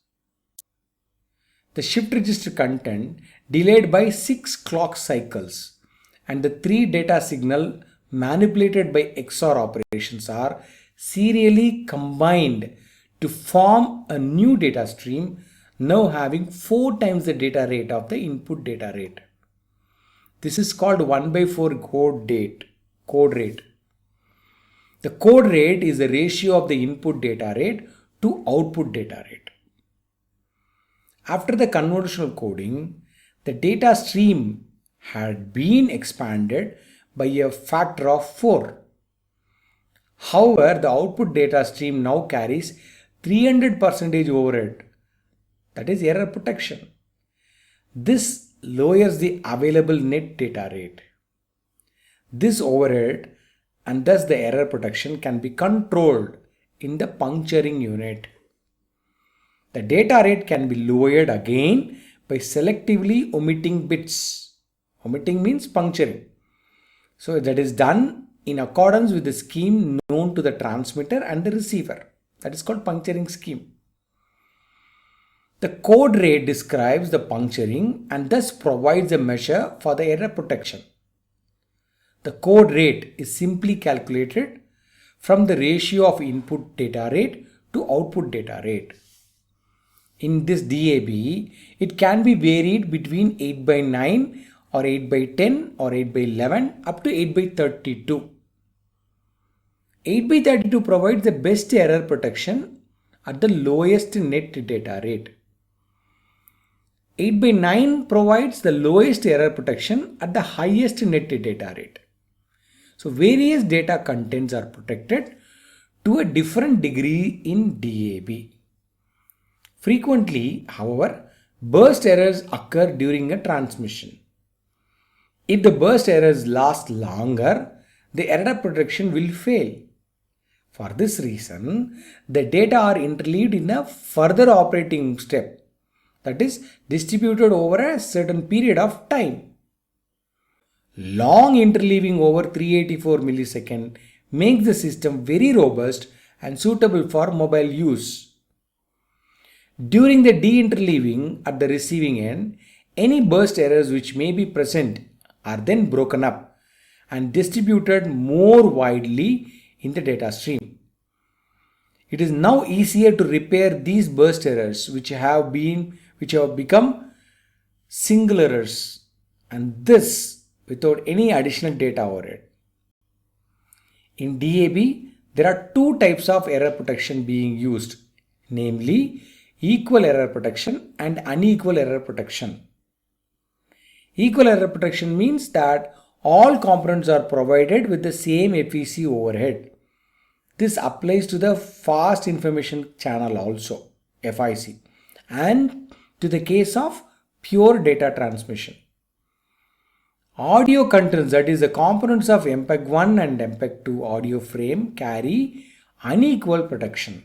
S1: The shift register content delayed by 6 clock cycles and the 3 data signal manipulated by XOR operations are serially combined to form a new data stream now having 4 times the data rate of the input data rate. This is called 1/4 code rate. The code rate is the ratio of the input data rate to output data rate. After the convolutional coding, the data stream had been expanded by a factor of 4. However, the output data stream now carries 300% overhead, that is error protection. This lowers the available net data rate. This overhead and thus the error protection can be controlled in the puncturing unit. The data rate can be lowered again by selectively omitting bits. Omitting means puncturing. So that is done in accordance with the scheme known to the transmitter and the receiver. That is called puncturing scheme. The code rate describes the puncturing and thus provides a measure for the error protection. The code rate is simply calculated from the ratio of input data rate to output data rate. In this DAB, it can be varied between 8/9 or 8/10 or 8/11 up to 8/32. 8/32 provides the best error protection at the lowest net data rate. 8/9 provides the lowest error protection at the highest net data rate. So various data contents are protected to a different degree in DAB. Frequently, however, burst errors occur during a transmission. If the burst errors last longer, the error protection will fail. For this reason, the data are interleaved in a further operating step, that is distributed over a certain period of time. Long interleaving over 384 milliseconds makes the system very robust and suitable for mobile use. During the de-interleaving at the receiving end, any burst errors which may be present are then broken up and distributed more widely in the data stream. It is now easier to repair these burst errors which have become single errors, and this without any additional data overhead. In DAB, there are 2 types of error protection being used, namely equal error protection and unequal error protection. Equal error protection means that all components are provided with the same FEC overhead. This applies to the fast information channel also, FIC, and to the case of pure data transmission. Audio contents, that is the components of MPEG-1 and MPEG-2 audio frame, carry unequal protection.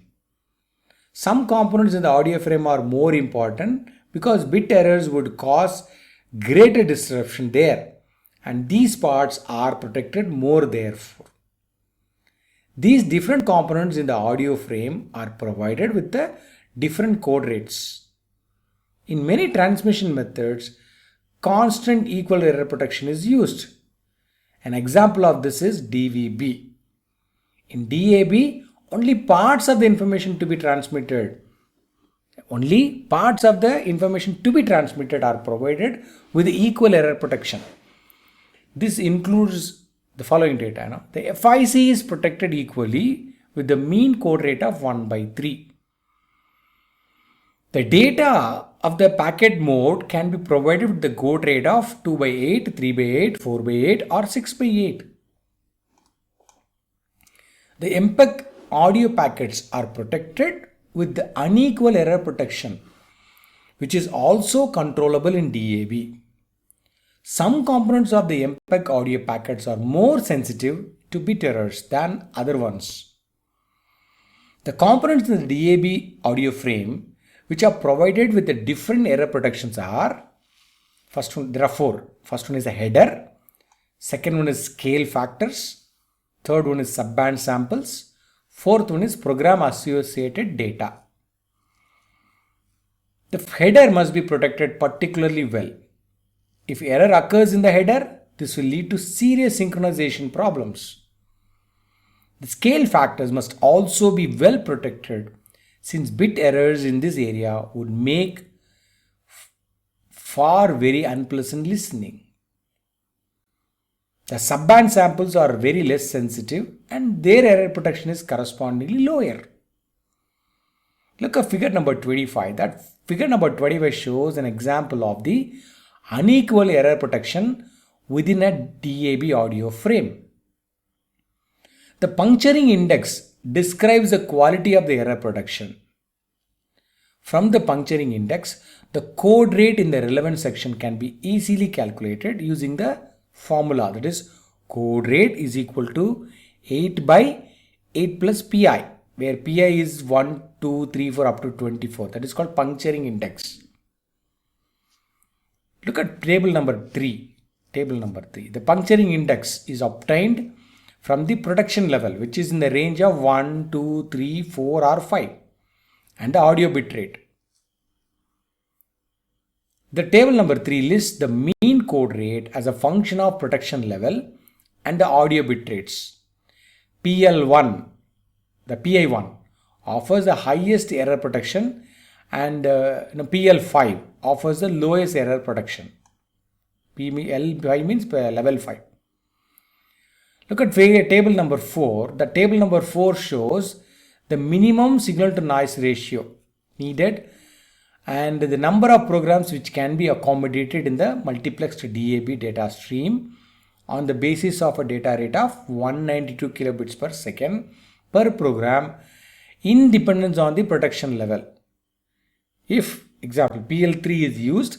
S1: Some components in the audio frame are more important because bit errors would cause greater disruption there, and these parts are protected more therefore. These different components in the audio frame are provided with the different code rates. In many transmission methods, constant equal error protection is used. An example of this is DVB. In DAB, only parts of the information to be transmitted are provided with equal error protection. This includes the following data. The FIC is protected equally with the mean code rate of 1 by 3. The data of the packet mode can be provided with the code rate of 2 by 8, 3 by 8, 4 by 8 or 6 by 8. The MPEG audio packets are protected with the unequal error protection, which is also controllable in DAB. Some components of the MPEG audio packets are more sensitive to bit errors than other ones. The components in the DAB audio frame which are provided with the different error protections are, there are four. First one is a header, second one is scale factors, third one is subband samples, fourth one is program associated data. The header must be protected particularly well. If error occurs in the header, this will lead to serious synchronization problems. The scale factors must also be well protected, since bit errors in this area would make for very unpleasant listening. The subband samples are very less sensitive and their error protection is correspondingly lower. Look at figure number 25. That figure number 25 shows an example of the unequal error protection within a DAB audio frame. The puncturing index describes the quality of the error protection. From the puncturing index, the code rate in the relevant section can be easily calculated using the formula, that is, code rate is equal to 8 by 8 plus pi, where pi is 1, 2, 3, 4 up to 24. That is called puncturing index. Look at table number 3. Table number 3. The puncturing index is obtained from the protection level, which is in the range of 1, 2, 3, 4 or 5, and the audio bit rate. The table number 3 lists the mean code rate as a function of protection level and the audio bit rates. PL1, the PI1 offers the highest error protection, and PL5 offers the lowest error protection. PL5 means level 5. Look at table number 4. The table number 4 shows the minimum signal to noise ratio needed and the number of programs which can be accommodated in the multiplexed DAB data stream on the basis of a data rate of 192 kilobits per second per program in dependence on the protection level. If, example, PL3 is used,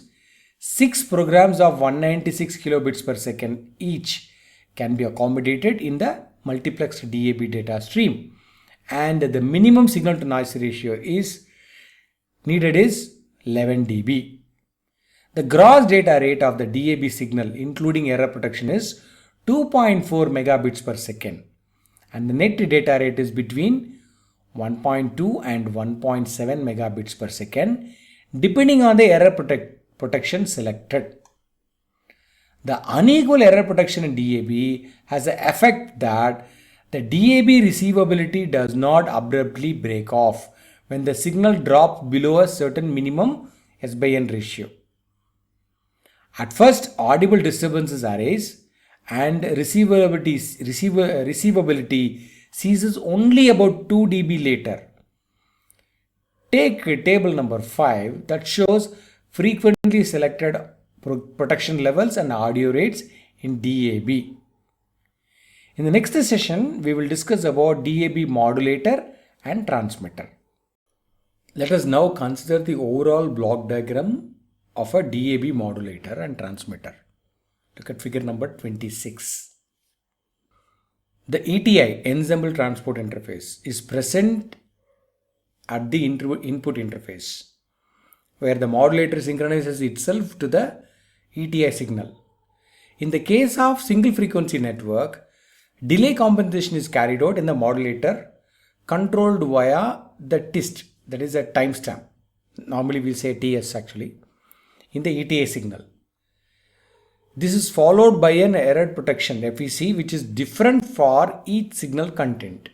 S1: 6 programs of 196 kilobits per second each can be accommodated in the multiplexed DAB data stream, and the minimum signal to noise ratio is needed is 11 dB. The gross data rate of the DAB signal including error protection is 2.4 megabits per second, and the net data rate is between 1.2 and 1.7 megabits per second depending on the error protection selected. The unequal error protection in DAB has the effect that the DAB receivability does not abruptly break off when the signal drops below a certain minimum S/N ratio. At first, audible disturbances arise and receivability ceases only about 2 dB later. Take table number 5 that shows frequently selected protection levels and audio rates in DAB. In the next session, we will discuss about DAB modulator and transmitter. Let us now consider the overall block diagram of a DAB modulator and transmitter. Look at figure number 26. The ETI, ensemble transport interface, is present at the input interface, where the modulator synchronizes itself to the ETI signal. In the case of single frequency network, delay compensation is carried out in the modulator controlled via the TIST, that is a timestamp. Normally we say TS actually, in the ETI signal. This is followed by an error protection FEC, which is different for each signal content.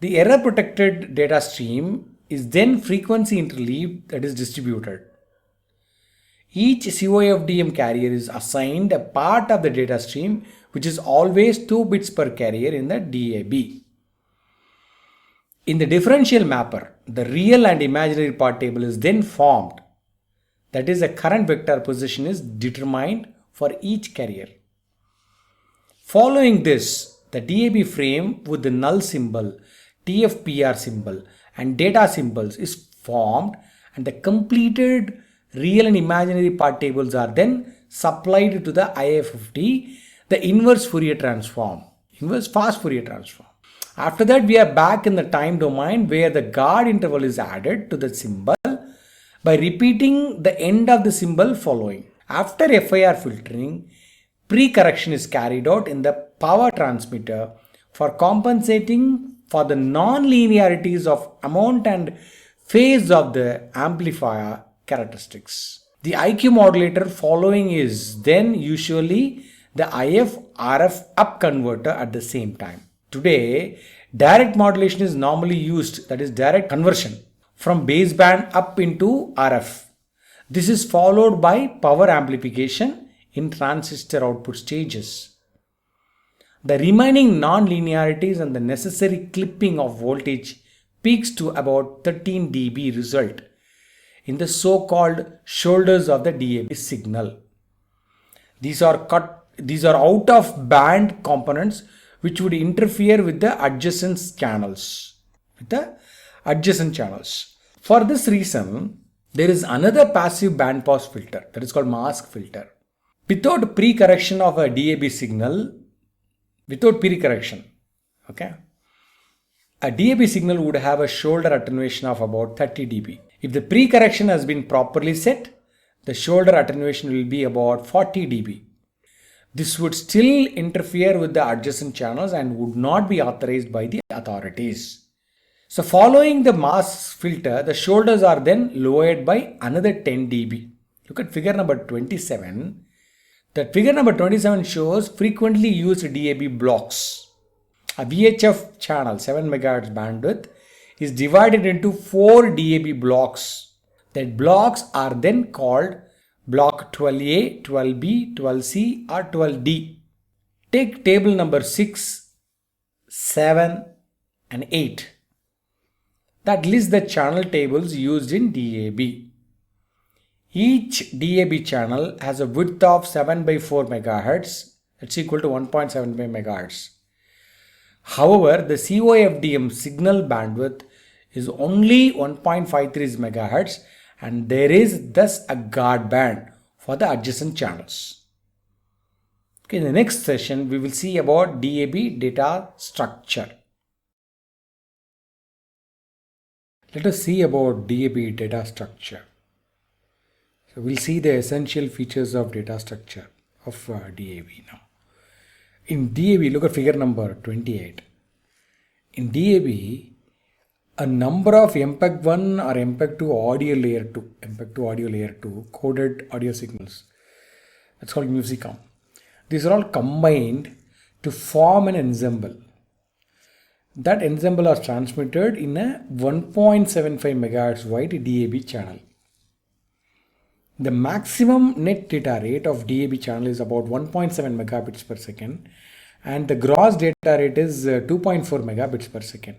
S1: The error protected data stream is then frequency interleaved, that is distributed. Each COFDM carrier is assigned a part of the data stream, which is always 2 bits per carrier in the DAB. In the differential mapper, the real and imaginary part table is then formed. That is, a current vector position is determined for each carrier. Following this, the DAB frame with the null symbol, TFPR symbol and data symbols is formed, and the completed real and imaginary part tables are then supplied to the IFFT, the inverse Fourier transform, inverse fast Fourier transform. After that, we are back in the time domain where the guard interval is added to the symbol by repeating the end of the symbol following. After FIR filtering, pre-correction is carried out in the power transmitter for compensating for the non-linearities of amount and phase of the amplifier characteristics. The IQ modulator following is then usually the IF RF up converter at the same time. Today, direct modulation is normally used, that is direct conversion from baseband up into RF. This is followed by power amplification in transistor output stages. The remaining non-linearities and the necessary clipping of voltage peaks to about 13 dB result in the so-called shoulders of the DAB signal. These are out of band components which would interfere with the adjacent channels. For this reason, there is another passive band pass filter that is called mask filter. Without pre-correction of a DAB signal, a DAB signal would have a shoulder attenuation of about 30 dB. If the pre-correction has been properly set, the shoulder attenuation will be about 40 dB. This would still interfere with the adjacent channels and would not be authorized by the authorities. So following the mask filter, the shoulders are then lowered by another 10 dB. Look at figure number 27. That figure number 27 shows frequently used DAB blocks. A VHF channel 7 MHz bandwidth is divided into 4 DAB blocks. That blocks are then called block 12A, 12B, 12C or 12D. Take table number 6, 7 and 8. That lists the channel tables used in DAB. Each DAB channel has a width of 7 by 4 MHz, that's equal to 1.75 MHz. However, the COFDM signal bandwidth is only 1.53 MHz, and there is thus a guard band for the adjacent channels. Okay, in the next session, we will see about DAB data structure. Let us see about DAB data structure. So we'll see the essential features of data structure of DAB now. In DAB, look at figure number 28. In DAB, a number of MPEG-1 or MPEG-2 audio layer 2 coded audio signals, that's called Musicom. These are all combined to form an ensemble. That ensemble is transmitted in a 1.75 MHz wide DAB channel. The maximum net data rate of DAB channel is about 1.7 megabits per second, and the gross data rate is 2.4 megabits per second.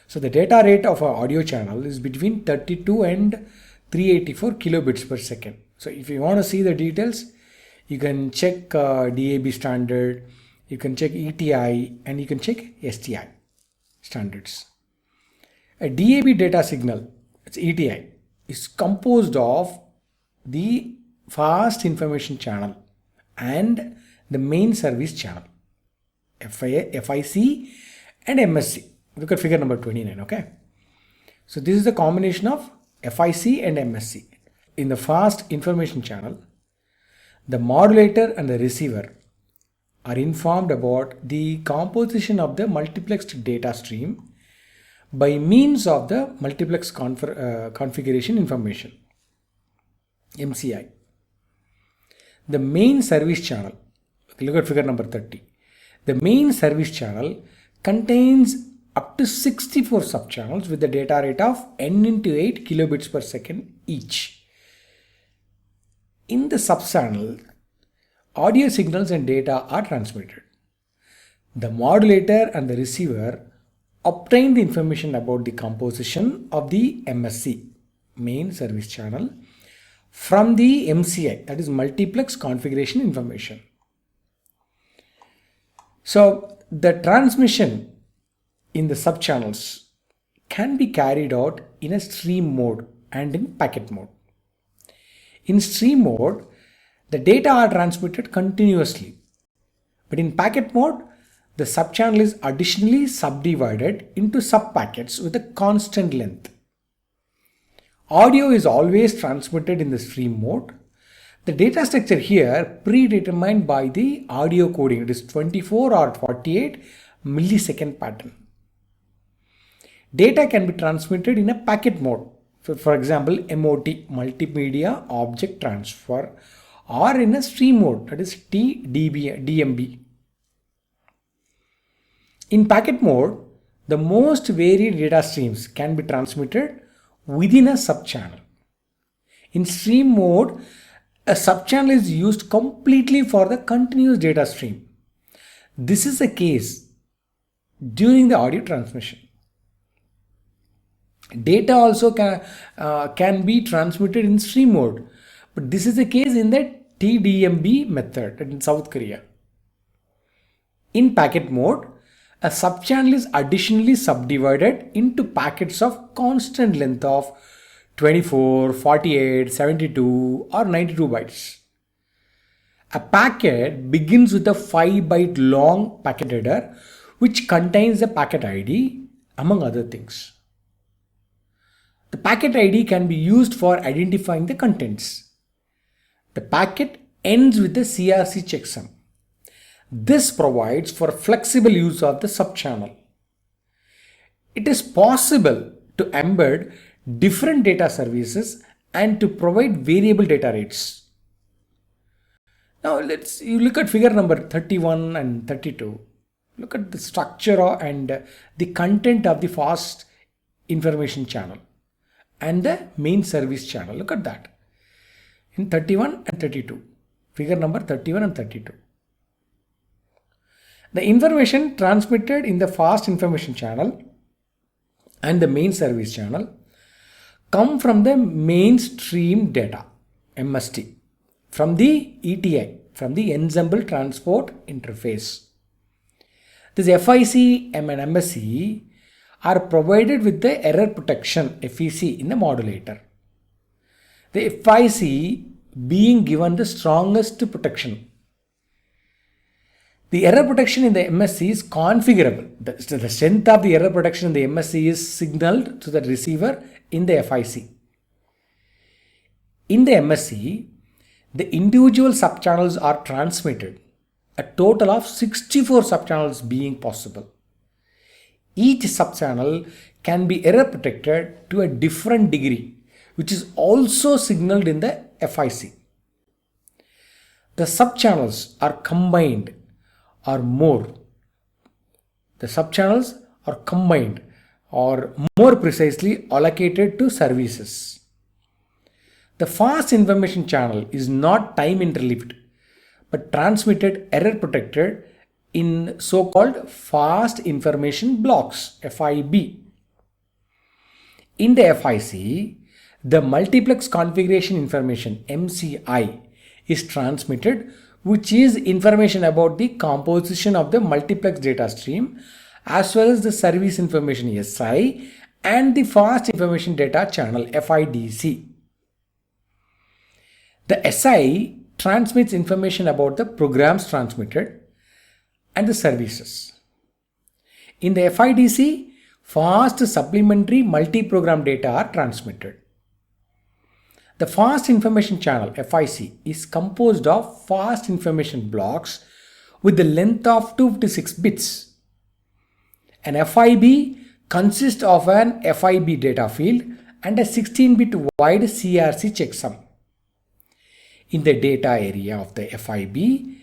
S1: So the data rate of an audio channel is between 32 and 384 kilobits per second. So if you want to see the details, you can check DAB standard, you can check ETI, and you can check STI standards. A DAB data signal, it's ETI, is composed of the fast information channel and the main service channel, FIC and MSC. Look at figure number 29, okay? So this is the combination of FIC and MSC. In the fast information channel, the modulator and the receiver are informed about the composition of the multiplexed data stream by means of the multiplex configuration information, MCI. The main service channel, look at figure number 30. The main service channel contains up to 64 subchannels with the data rate of n into 8 kilobits per second each. In the subchannel, audio signals and data are transmitted. The modulator and the receiver obtain the information about the composition of the MSC, main service channel, from the MCI, that is multiplex configuration information. So the transmission in the subchannels can be carried out in a stream mode and in packet mode. In stream mode, the data are transmitted continuously, but in packet mode, the subchannel is additionally subdivided into subpackets with a constant length. Audio is always transmitted in the stream mode. The data structure here predetermined by the audio coding. It is 24 or 48 millisecond pattern. Data can be transmitted in a packet mode. For example, MOT, multimedia object transfer, or in a stream mode, that is DMB. In packet mode, the most varied data streams can be transmitted within a subchannel. In stream mode, a subchannel is used completely for the continuous data stream. This is the case during the audio transmission. Data also can be transmitted in stream mode, but this is the case in the TDMB method in South Korea. In packet mode, a subchannel is additionally subdivided into packets of constant length of 24, 48, 72 or 92 bytes. A packet begins with a 5 byte long packet header which contains the packet ID among other things. The packet ID can be used for identifying the contents. The packet ends with a CRC checksum. This provides for flexible use of the subchannel. It is possible to embed different data services and to provide variable data rates. Now you look at figure number 31 and 32. Look at the structure and the content of the fast information channel and the main service channel. Look at that in 31 and 32. Figure number 31 and 32. The information transmitted in the fast information channel and the main service channel come from the mainstream data, MST, from the ETI, from the Ensemble Transport Interface. This FIC and MSC are provided with the error protection, FEC, in the modulator. The FIC being given the strongest protection. The error protection in the MSC is configurable. The strength of the error protection in the MSC is signaled to the receiver in the FIC. In the MSC, the individual subchannels are transmitted, a total of 64 subchannels being possible. Each subchannel can be error protected to a different degree, which is also signaled in the FIC. The subchannels are combined or more. The subchannels are combined or more precisely allocated to services. The fast information channel is not time interleaved but transmitted error protected in so-called fast information blocks, FIB. In the FIC, the multiplex configuration information, MCI, is transmitted, which is information about the composition of the multiplex data stream as well as the service information, SI, and the fast information data channel, FIDC. The SI transmits information about the programs transmitted and the services. In the FIDC, fast supplementary multi-program data are transmitted. The fast information channel, FIC, is composed of fast information blocks with the length of 256 bits. An FIB consists of an FIB data field and a 16-bit wide CRC checksum. In the data area of the FIB,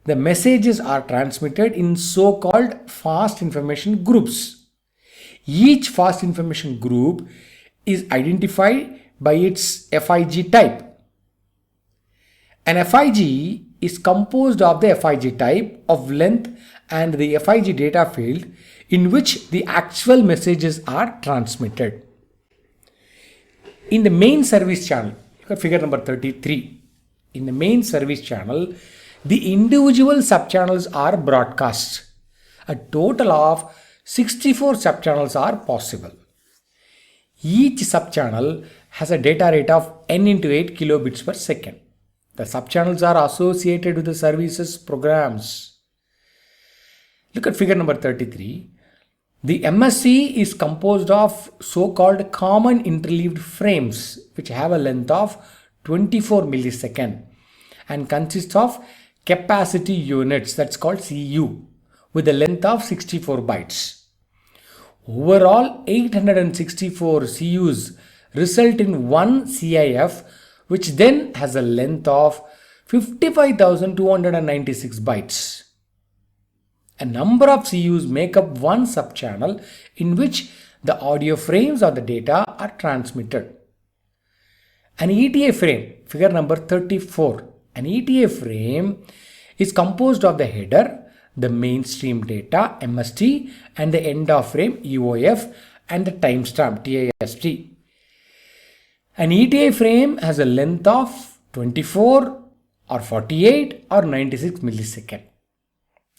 S1: the messages are transmitted in so-called fast information groups. Each fast information group is identified by its FIG type. An FIG is composed of the FIG type of length and the FIG data field in which the actual messages are transmitted. In the main service channel, look at figure number 33. In the main service channel, the individual subchannels are broadcast. A total of 64 subchannels are possible. Each subchannel has a data rate of n into 8 kilobits per second. The subchannels are associated with the services programs. Look at figure number 33. The MSC is composed of so-called common interleaved frames which have a length of 24 millisecond and consists of capacity units, that's called CU, with a length of 64 bytes. Overall, 864 CUs result in one CIF, which then has a length of 55,296 bytes. A number of CUs make up one subchannel in which the audio frames or the data are transmitted. An ETA frame, figure number 34. An ETA frame is composed of the header, the mainstream data MST, and the end of frame EOF and the timestamp TIST. An ETA frame has a length of 24 or 48 or 96 millisecond.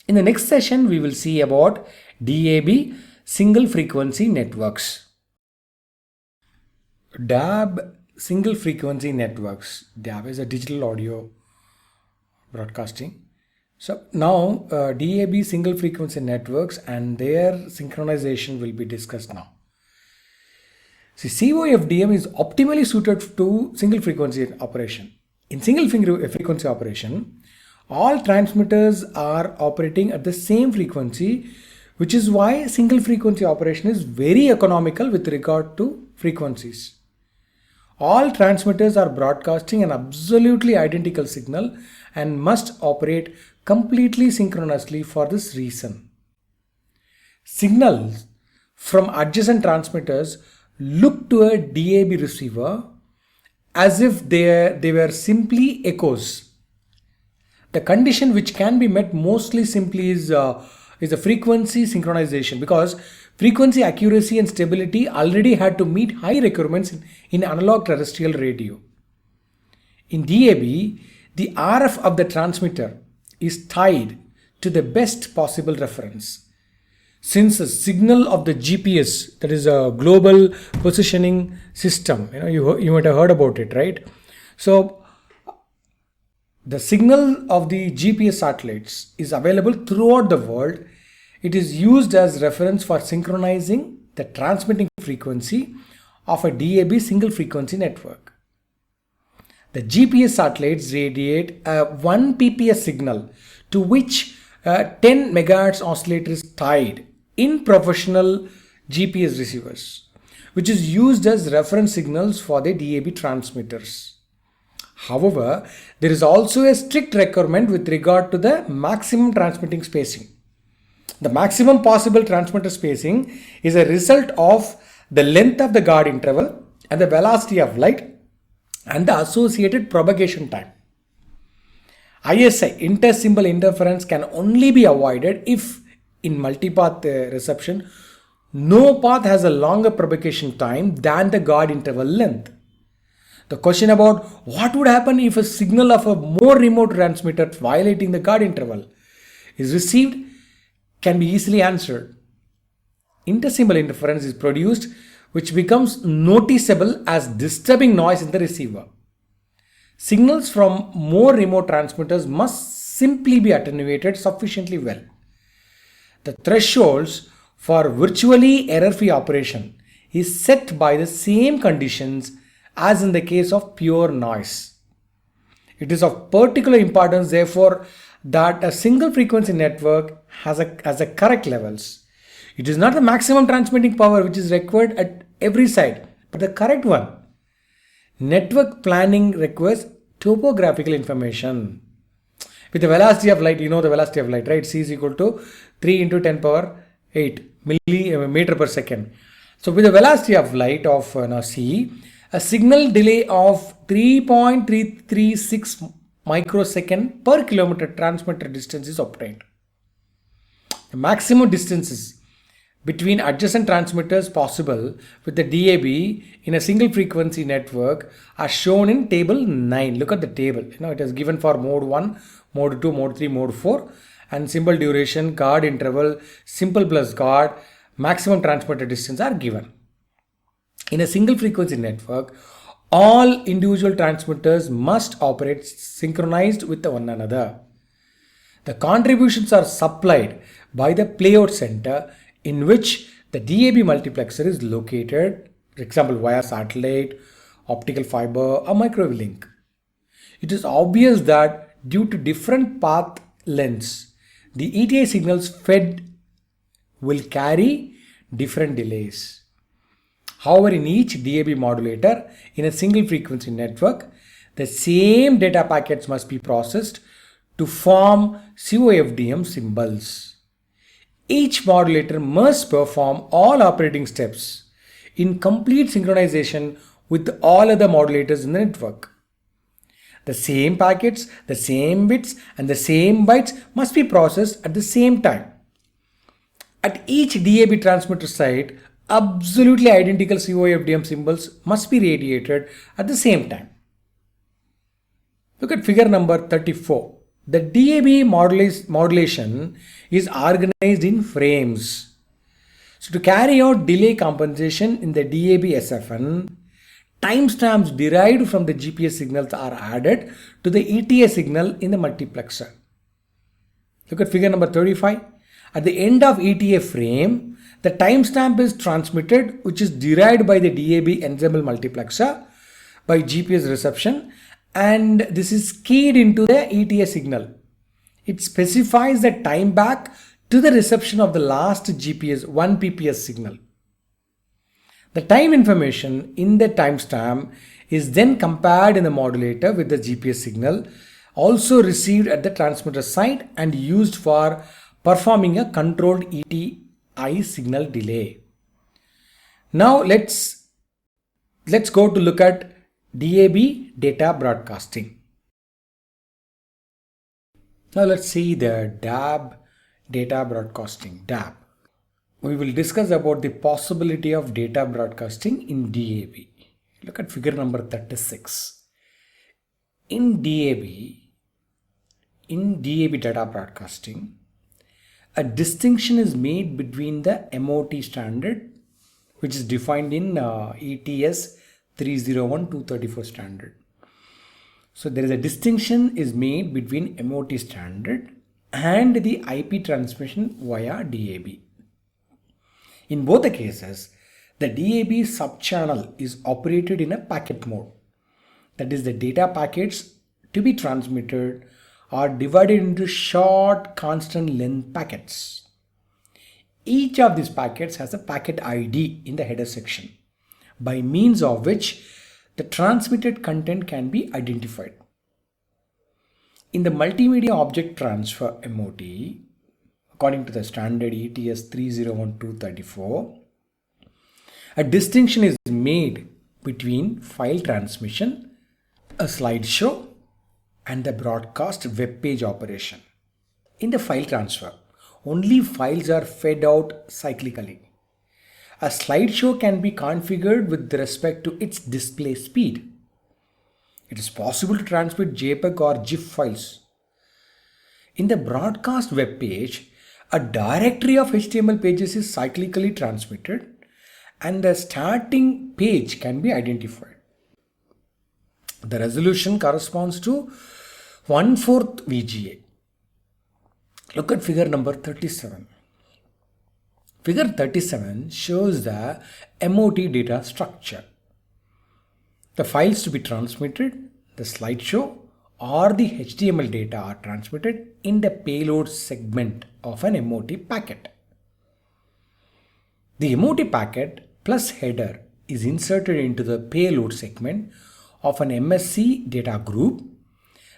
S1: In the next session, we will see about DAB single frequency networks. DAB single frequency networks. DAB is a digital audio broadcasting. So now DAB single frequency networks and their synchronization will be discussed now. See, COFDM is optimally suited to single frequency operation. In single frequency operation, all transmitters are operating at the same frequency, which is why single frequency operation is very economical with regard to frequencies. All transmitters are broadcasting an absolutely identical signal and must operate completely synchronously for this reason. Signals from adjacent transmitters look to a DAB receiver as if they were simply echoes. The condition which can be met mostly simply is a frequency synchronization, because frequency accuracy and stability already had to meet high requirements in analog terrestrial radio. In DAB, the RF of the transmitter is tied to the best possible reference. Since the signal of the GPS, that is a global positioning system, you might have heard about it, right? So the signal of the GPS satellites is available throughout the world. It is used as reference for synchronizing the transmitting frequency of a DAB single frequency network. The GPS satellites radiate a 1 PPS signal to which a 10 MHz oscillator is tied in professional GPS receivers, which is used as reference signals for the DAB transmitters. However, there is also a strict requirement with regard to the maximum transmitting spacing. The maximum possible transmitter spacing is a result of the length of the guard interval and the velocity of light and the associated propagation time. ISI, inter-symbol interference, can only be avoided if in multipath reception, no path has a longer propagation time than the guard interval length. The question about what would happen if a signal of a more remote transmitter violating the guard interval is received can be easily answered. Inter-symbol interference is produced, which becomes noticeable as disturbing noise in the receiver. Signals from more remote transmitters must simply be attenuated sufficiently well. The thresholds for virtually error-free operation is set by the same conditions as in the case of pure noise. It is of particular importance, therefore, that a single frequency network has a correct levels. It is not the maximum transmitting power which is required at every side, but the correct one. Network planning requires topographical information. With the velocity of light, you know the velocity of light, right? C is equal to 3 into 10 power 8 millimeter per second. So with the velocity of light of C, a signal delay of 3.336 microsecond per kilometer transmitter distance is obtained. The maximum distances between adjacent transmitters possible with the DAB in a single frequency network are shown in table 9. Look at the table. It is given for mode 1, mode 2, mode 3, mode 4, and symbol duration, guard interval, simple plus guard, maximum transmitter distance are given. In a single frequency network, all individual transmitters must operate synchronized with one another. The contributions are supplied by the playout center in which the DAB multiplexer is located, for example via satellite, optical fiber or microwave link. It is obvious that due to different path lengths, the ETA signals fed will carry different delays. However, in each DAB modulator in a single frequency network, the same data packets must be processed to form COFDM symbols. Each modulator must perform all operating steps in complete synchronization with all other modulators in the network. The same packets, the same bits and the same bytes must be processed at the same time. At each DAB transmitter site, absolutely identical COFDM symbols must be radiated at the same time. Look at figure number 34. The DAB modulation is organized in frames. So to carry out delay compensation in the DAB SFN, timestamps derived from the GPS signals are added to the ETA signal in the multiplexer. Look at figure number 35. At the end of ETA frame, the timestamp is transmitted, which is derived by the DAB ensemble multiplexer by GPS reception, and this is keyed into the ETA signal. It specifies the time back to the reception of the last GPS 1 PPS signal. The time information in the timestamp is then compared in the modulator with the GPS signal also received at the transmitter site and used for performing a controlled ETI signal delay. Now let's go to look at DAB data broadcasting. Now let's see the DAB data broadcasting, DAB. We will discuss about the possibility of data broadcasting in DAB. Look at figure number 36. In DAB data broadcasting, a distinction is made between the MOT standard, which is defined in ETS 301-234 standard. So there is a distinction is made between MOT standard and the IP transmission via DAB. In both the cases, the DAB subchannel is operated in a packet mode. That is, the data packets to be transmitted are divided into short constant length packets. Each of these packets has a packet ID in the header section, by means of which the transmitted content can be identified. In the multimedia object transfer MOT, according to the standard ETS 301-234, a distinction is made between file transmission, a slideshow, and the broadcast web page operation. In the file transfer, only files are fed out cyclically. A slideshow can be configured with respect to its display speed. It is possible to transmit JPEG or GIF files. In the broadcast web page, a directory of HTML pages is cyclically transmitted and the starting page can be identified. The resolution corresponds to 1/4 VGA. Look at figure number 37. Figure 37 shows the MOT data structure. The files to be transmitted, the slideshow or the HTML data are transmitted in the payload segment of an MOT packet. The MOT packet plus header is inserted into the payload segment of an MSC data group,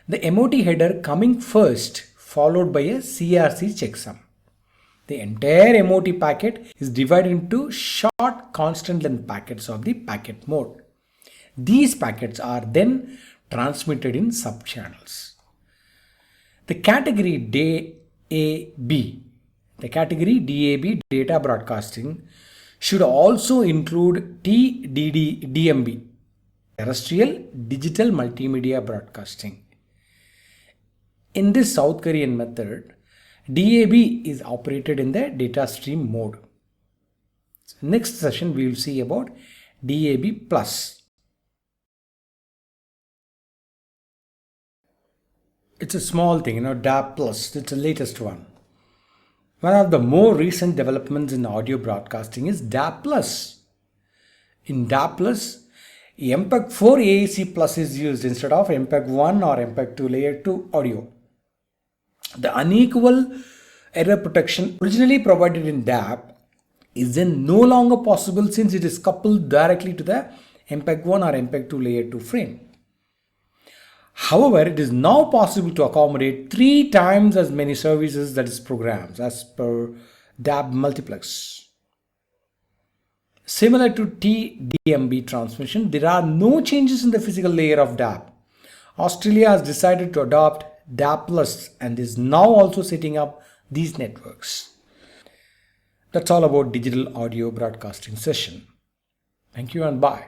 S1: the MOT header coming first, followed by a CRC checksum. The entire MOT packet is divided into short constant length packets of the packet mode. These packets are then transmitted in subchannels. The category DAB, The category DAB data broadcasting should also include TDD-DMB, terrestrial digital multimedia broadcasting. In this South Korean method, DAB is operated in the data stream mode. So next session we will see about DAB+. It's a small thing, DAB+, it's the latest one. One of the more recent developments in audio broadcasting is DAB+. In DAB+, MPEG-4 AAC Plus is used instead of MPEG-1 or MPEG-2 layer 2 audio. The unequal error protection originally provided in DAB is then no longer possible since it is coupled directly to the MPEG-1 or MPEG-2 layer 2 frame. However, it is now possible to accommodate 3 times as many services, that is programs, as per DAB multiplex. Similar to TDMB transmission, there are no changes in the physical layer of DAB. Australia has decided to adopt DAB+ and is now also setting up these networks. That's all about digital audio broadcasting session. Thank you and bye.